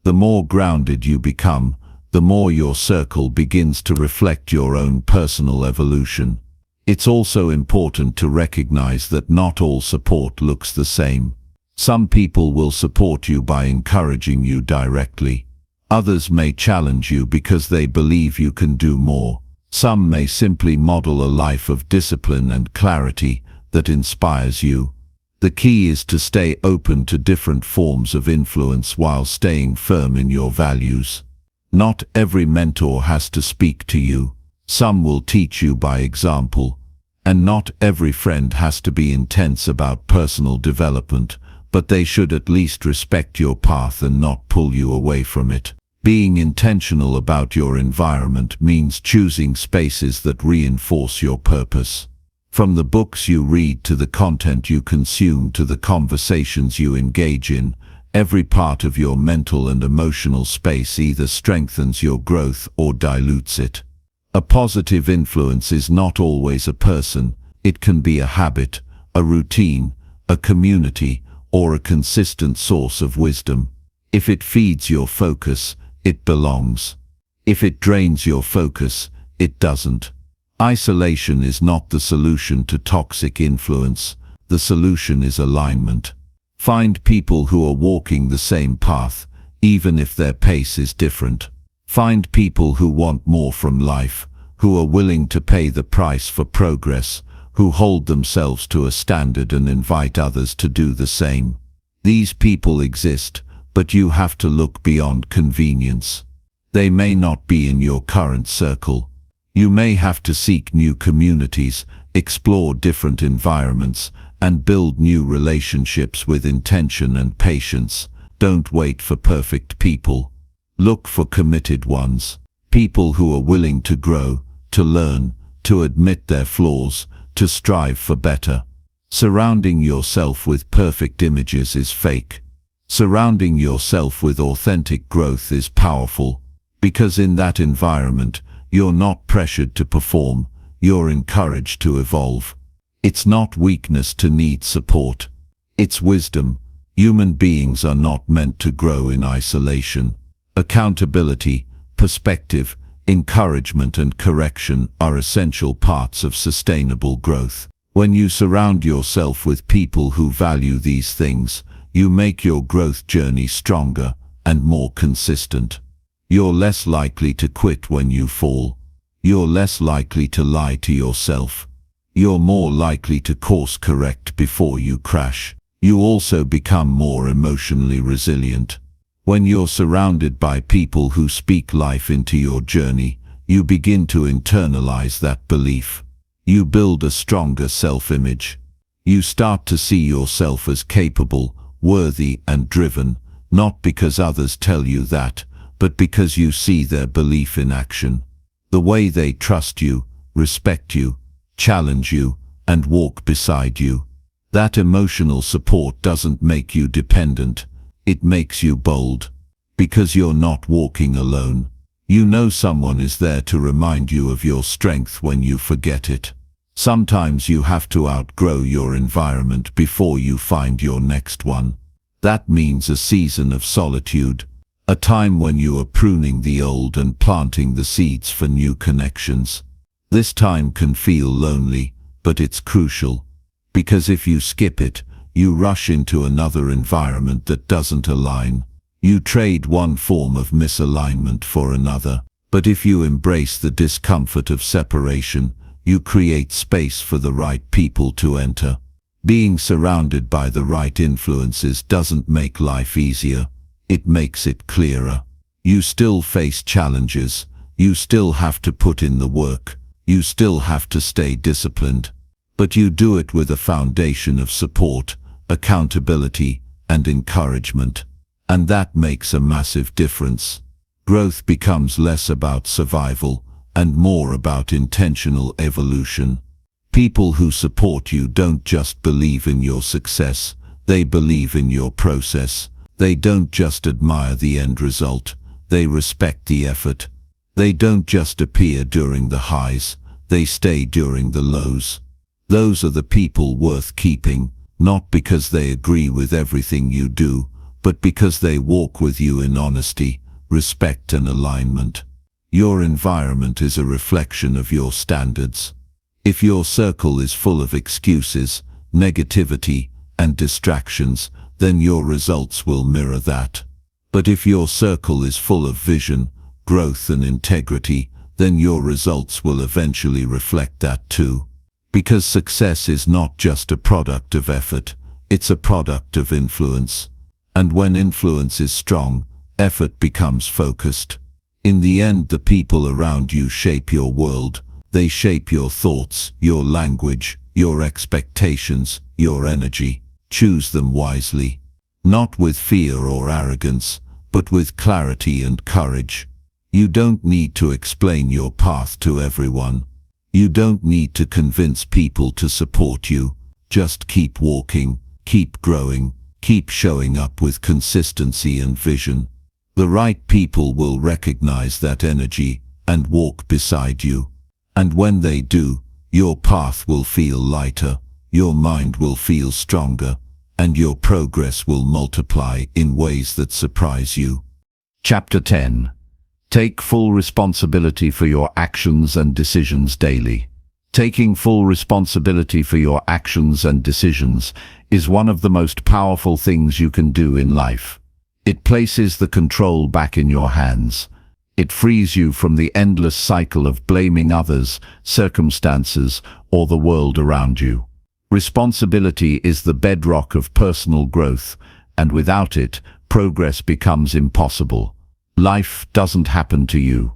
S1: The more grounded you become, the more your circle begins to reflect your own personal evolution. It's also important to recognize that not all support looks the same. Some people will support you by encouraging you directly. Others may challenge you because they believe you can do more. Some may simply model a life of discipline and clarity that inspires you. The key is to stay open to different forms of influence while staying firm in your values. Not every mentor has to speak to you. Some will teach you by example. And not every friend has to be intense about personal development, but they should at least respect your path and not pull you away from it. Being intentional about your environment means choosing spaces that reinforce your purpose. From the books you read to the content you consume to the conversations you engage in, every part of your mental and emotional space either strengthens your growth or dilutes it. A positive influence is not always a person. It can be a habit, a routine, a community, or a consistent source of wisdom. If it feeds your focus, it belongs. If it drains your focus, it doesn't. Isolation is not the solution to toxic influence. The solution is alignment. Find people who are walking the same path, even if their pace is different. Find people who want more from life, who are willing to pay the price for progress, who hold themselves to a standard and invite others to do the same. These people exist, but you have to look beyond convenience. They may not be in your current circle. You may have to seek new communities, explore different environments, and build new relationships with intention and patience. Don't wait for perfect people. Look for committed ones. People who are willing to grow, to learn, to admit their flaws, to strive for better. Surrounding yourself with perfect images is fake. Surrounding yourself with authentic growth is powerful, because in that environment, you're not pressured to perform, you're encouraged to evolve. It's not weakness to need support. It's wisdom. Human beings are not meant to grow in isolation. Accountability, perspective, encouragement and correction are essential parts of sustainable growth. When you surround yourself with people who value these things, you make your growth journey stronger and more consistent. You're less likely to quit when you fall. You're less likely to lie to yourself. You're more likely to course correct before you crash. You also become more emotionally resilient. When you're surrounded by people who speak life into your journey, you begin to internalize that belief. You build a stronger self-image. You start to see yourself as capable, worthy and driven, not because others tell you that, but because you see their belief in action. The way they trust you, respect you, challenge you, and walk beside you. That emotional support doesn't make you dependent. It makes you bold. Because you're not walking alone. You know someone is there to remind you of your strength when you forget it. Sometimes you have to outgrow your environment before you find your next one. That means a season of solitude, a time when you are pruning the old and planting the seeds for new connections. This time can feel lonely, but it's crucial. Because if you skip it, you rush into another environment that doesn't align. You trade one form of misalignment for another. But if you embrace the discomfort of separation, you create space for the right people to enter. Being surrounded by the right influences doesn't make life easier. It makes it clearer. You still face challenges. You still have to put in the work. You still have to stay disciplined. But you do it with a foundation of support, accountability, and encouragement. And that makes a massive difference. Growth becomes less about survival and more about intentional evolution. People who support you don't just believe in your success, they believe in your process. They don't just admire the end result, they respect the effort. They don't just appear during the highs, they stay during the lows. Those are the people worth keeping, not because they agree with everything you do, but because they walk with you in honesty, respect and alignment. Your environment is a reflection of your standards. If your circle is full of excuses, negativity, and distractions, then your results will mirror that. But if your circle is full of vision, growth, and integrity, then your results will eventually reflect that too. Because success is not just a product of effort, it's a product of influence. And when influence is strong, effort becomes focused. In the end, the people around you shape your world. They shape your thoughts, your language, your expectations, your energy. Choose them wisely. Not with fear or arrogance, but with clarity and courage. You don't need to explain your path to everyone. You don't need to convince people to support you. Just keep walking, keep growing, keep showing up with consistency and vision. The right people will recognize that energy and walk beside you. And when they do, your path will feel lighter, your mind will feel stronger, and your progress will multiply in ways that surprise you. Chapter 10. Take full responsibility for your actions and decisions daily. Taking full responsibility for your actions and decisions is one of the most powerful things you can do in life. It places the control back in your hands. It frees you from the endless cycle of blaming others, circumstances, or the world around you. Responsibility is the bedrock of personal growth, and without it, progress becomes impossible. Life doesn't happen to you.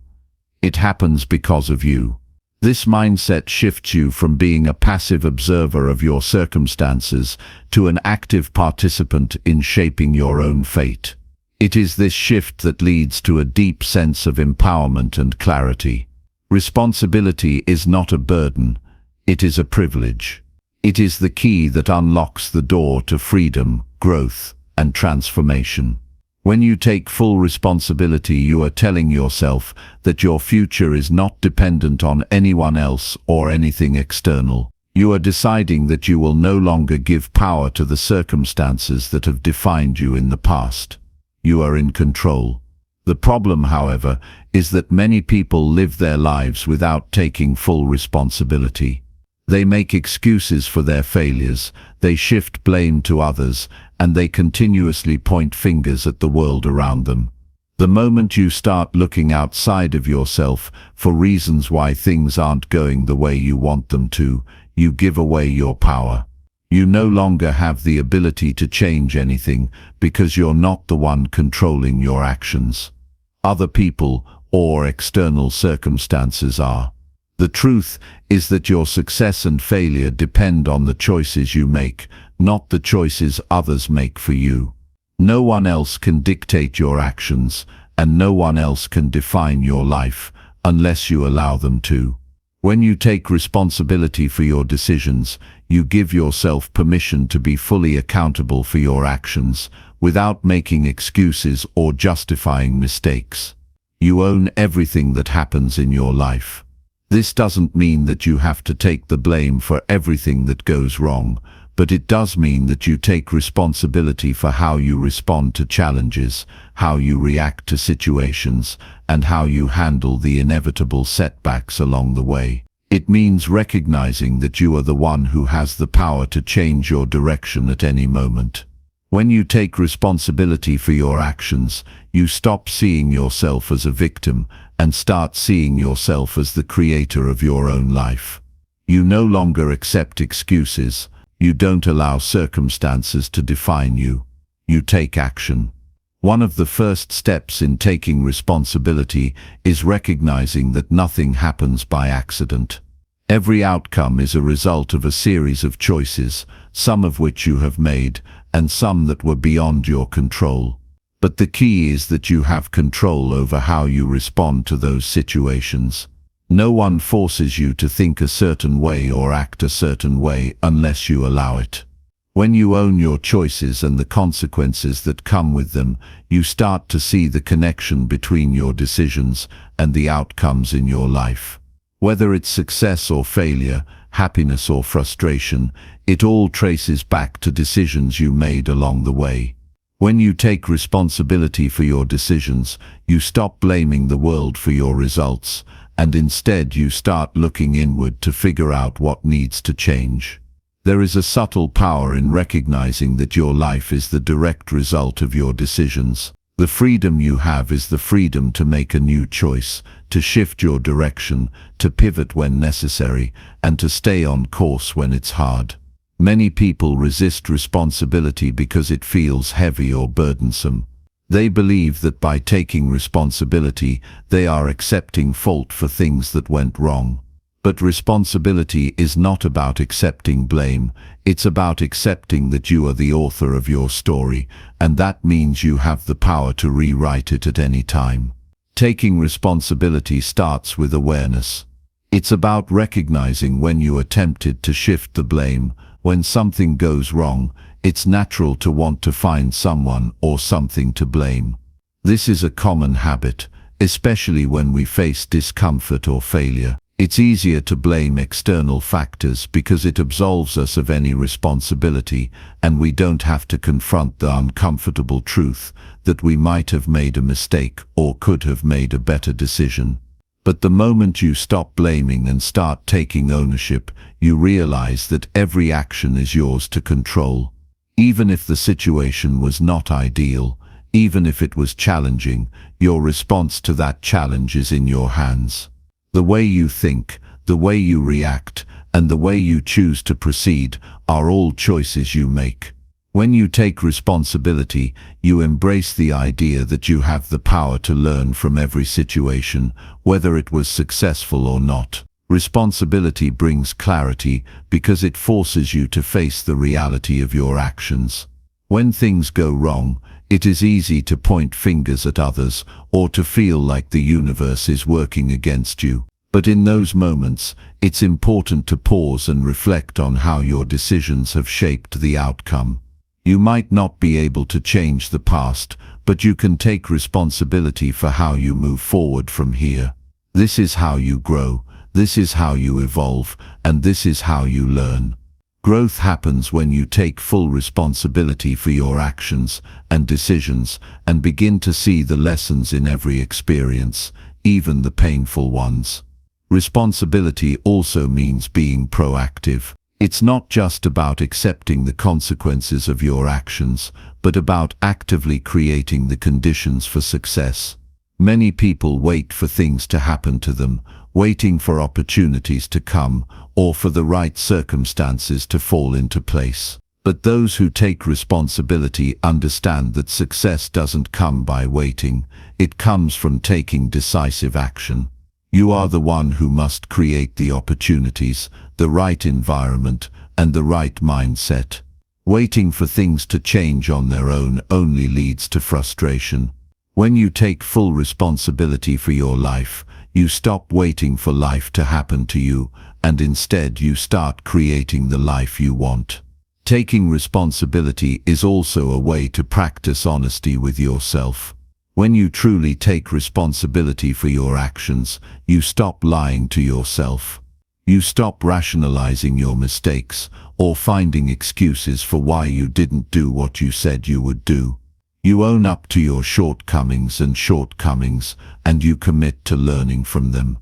S1: It happens because of you. This mindset shifts you from being a passive observer of your circumstances to an active participant in shaping your own fate. It is this shift that leads to a deep sense of empowerment and clarity. Responsibility is not a burden, it is a privilege. It is the key that unlocks the door to freedom, growth, and transformation. When you take full responsibility, you are telling yourself that your future is not dependent on anyone else or anything external. You are deciding that you will no longer give power to the circumstances that have defined you in the past. You are in control. The problem, however, is that many people live their lives without taking full responsibility. They make excuses for their failures, they shift blame to others, and they continuously point fingers at the world around them. The moment you start looking outside of yourself for reasons why things aren't going the way you want them to, you give away your power. You no longer have the ability to change anything because you're not the one controlling your actions. Other people or external circumstances are. The truth is that your success and failure depend on the choices you make, not the choices others make for you. No one else can dictate your actions, and no one else can define your life unless you allow them to. When you take responsibility for your decisions, you give yourself permission to be fully accountable for your actions, without making excuses or justifying mistakes. You own everything that happens in your life. This doesn't mean that you have to take the blame for everything that goes wrong, but it does mean that you take responsibility for how you respond to challenges, how you react to situations, and how you handle the inevitable setbacks along the way. It means recognizing that you are the one who has the power to change your direction at any moment. When you take responsibility for your actions, you stop seeing yourself as a victim and start seeing yourself as the creator of your own life. You no longer accept excuses. You don't allow circumstances to define you. You take action. One of the first steps in taking responsibility is recognizing that nothing happens by accident. Every outcome is a result of a series of choices, some of which you have made, and some that were beyond your control. But the key is that you have control over how you respond to those situations. No one forces you to think a certain way or act a certain way unless you allow it. When you own your choices and the consequences that come with them, you start to see the connection between your decisions and the outcomes in your life. Whether it's success or failure, happiness or frustration, it all traces back to decisions you made along the way. When you take responsibility for your decisions, you stop blaming the world for your results, and instead you start looking inward to figure out what needs to change. There is a subtle power in recognizing that your life is the direct result of your decisions. The freedom you have is the freedom to make a new choice, to shift your direction, to pivot when necessary, and to stay on course when it's hard. Many people resist responsibility because it feels heavy or burdensome. They believe that by taking responsibility, they are accepting fault for things that went wrong. But responsibility is not about accepting blame, it's about accepting that you are the author of your story, and that means you have the power to rewrite it at any time. Taking responsibility starts with awareness. It's about recognizing when you attempted to shift the blame. When something goes wrong, it's natural to want to find someone or something to blame. This is a common habit, especially when we face discomfort or failure. It's easier to blame external factors because it absolves us of any responsibility, and we don't have to confront the uncomfortable truth that we might have made a mistake or could have made a better decision. But the moment you stop blaming and start taking ownership, you realize that every action is yours to control. Even if the situation was not ideal, even if it was challenging, your response to that challenge is in your hands. The way you think, the way you react, and the way you choose to proceed are all choices you make. When you take responsibility, you embrace the idea that you have the power to learn from every situation, whether it was successful or not. Responsibility brings clarity because it forces you to face the reality of your actions. When things go wrong, it is easy to point fingers at others or to feel like the universe is working against you. But in those moments, it's important to pause and reflect on how your decisions have shaped the outcome. You might not be able to change the past, but you can take responsibility for how you move forward from here. This is how you grow, this is how you evolve, and this is how you learn. Growth happens when you take full responsibility for your actions and decisions and begin to see the lessons in every experience, even the painful ones. Responsibility also means being proactive. It's not just about accepting the consequences of your actions, but about actively creating the conditions for success. Many people wait for things to happen to them, waiting for opportunities to come, or for the right circumstances to fall into place. But those who take responsibility understand that success doesn't come by waiting, it comes from taking decisive action. You are the one who must create the opportunities, the right environment, and the right mindset. Waiting for things to change on their own only leads to frustration. When you take full responsibility for your life, you stop waiting for life to happen to you, and instead you start creating the life you want. Taking responsibility is also a way to practice honesty with yourself. When you truly take responsibility for your actions, you stop lying to yourself. You stop rationalizing your mistakes or finding excuses for why you didn't do what you said you would do. You own up to your shortcomings, and you commit to learning from them.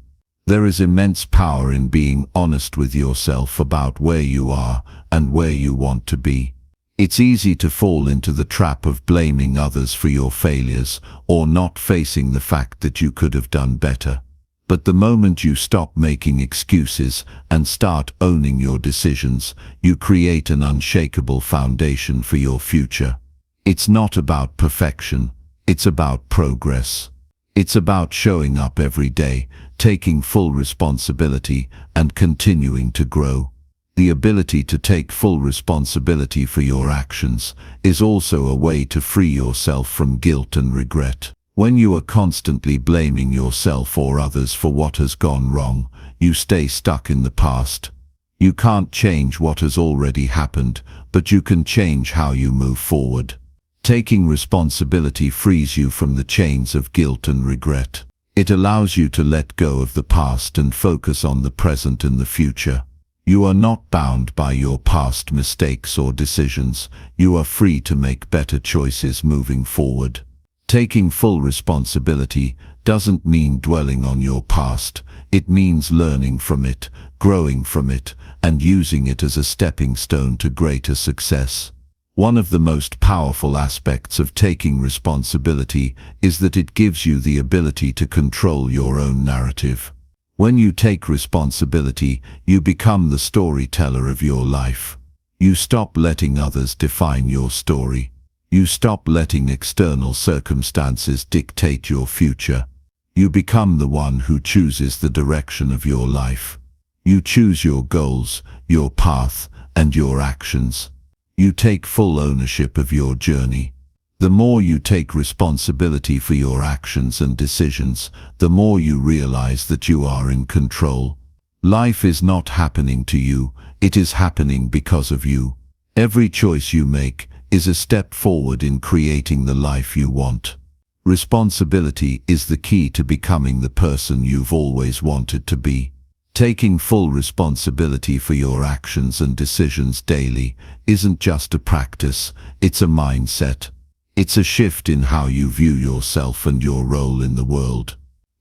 S1: There is immense power in being honest with yourself about where you are and where you want to be. It's easy to fall into the trap of blaming others for your failures or not facing the fact that you could have done better. But the moment you stop making excuses and start owning your decisions, you create an unshakable foundation for your future. It's not about perfection, it's about progress. It's about showing up every day, taking full responsibility, and continuing to grow. The ability to take full responsibility for your actions is also a way to free yourself from guilt and regret. When you are constantly blaming yourself or others for what has gone wrong, you stay stuck in the past. You can't change what has already happened, but you can change how you move forward. Taking responsibility frees you from the chains of guilt and regret. It allows you to let go of the past and focus on the present and the future. You are not bound by your past mistakes or decisions. You are free to make better choices moving forward. Taking full responsibility doesn't mean dwelling on your past. It means learning from it, growing from it, and using it as a stepping stone to greater success. One of the most powerful aspects of taking responsibility is that it gives you the ability to control your own narrative. When you take responsibility, you become the storyteller of your life. You stop letting others define your story. You stop letting external circumstances dictate your future. You become the one who chooses the direction of your life. You choose your goals, your path, and your actions. You take full ownership of your journey. The more you take responsibility for your actions and decisions, the more you realize that you are in control. Life is not happening to you, it is happening because of you. Every choice you make is a step forward in creating the life you want. Responsibility is the key to becoming the person you've always wanted to be. Taking full responsibility for your actions and decisions daily isn't just a practice, it's a mindset. It's a shift in how you view yourself and your role in the world.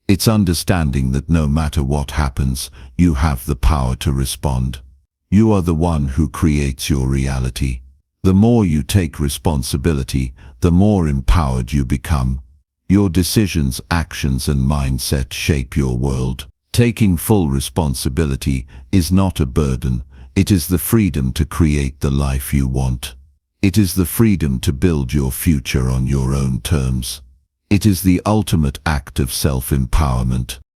S1: It's understanding that no matter what happens, you have the power to respond. You are the one who creates your reality. The more you take responsibility, the more empowered you become. Your decisions, actions, and mindset shape your world. Taking full responsibility is not a burden, it is the freedom to create the life you want. It is the freedom to build your future on your own terms. It is the ultimate act of self-empowerment.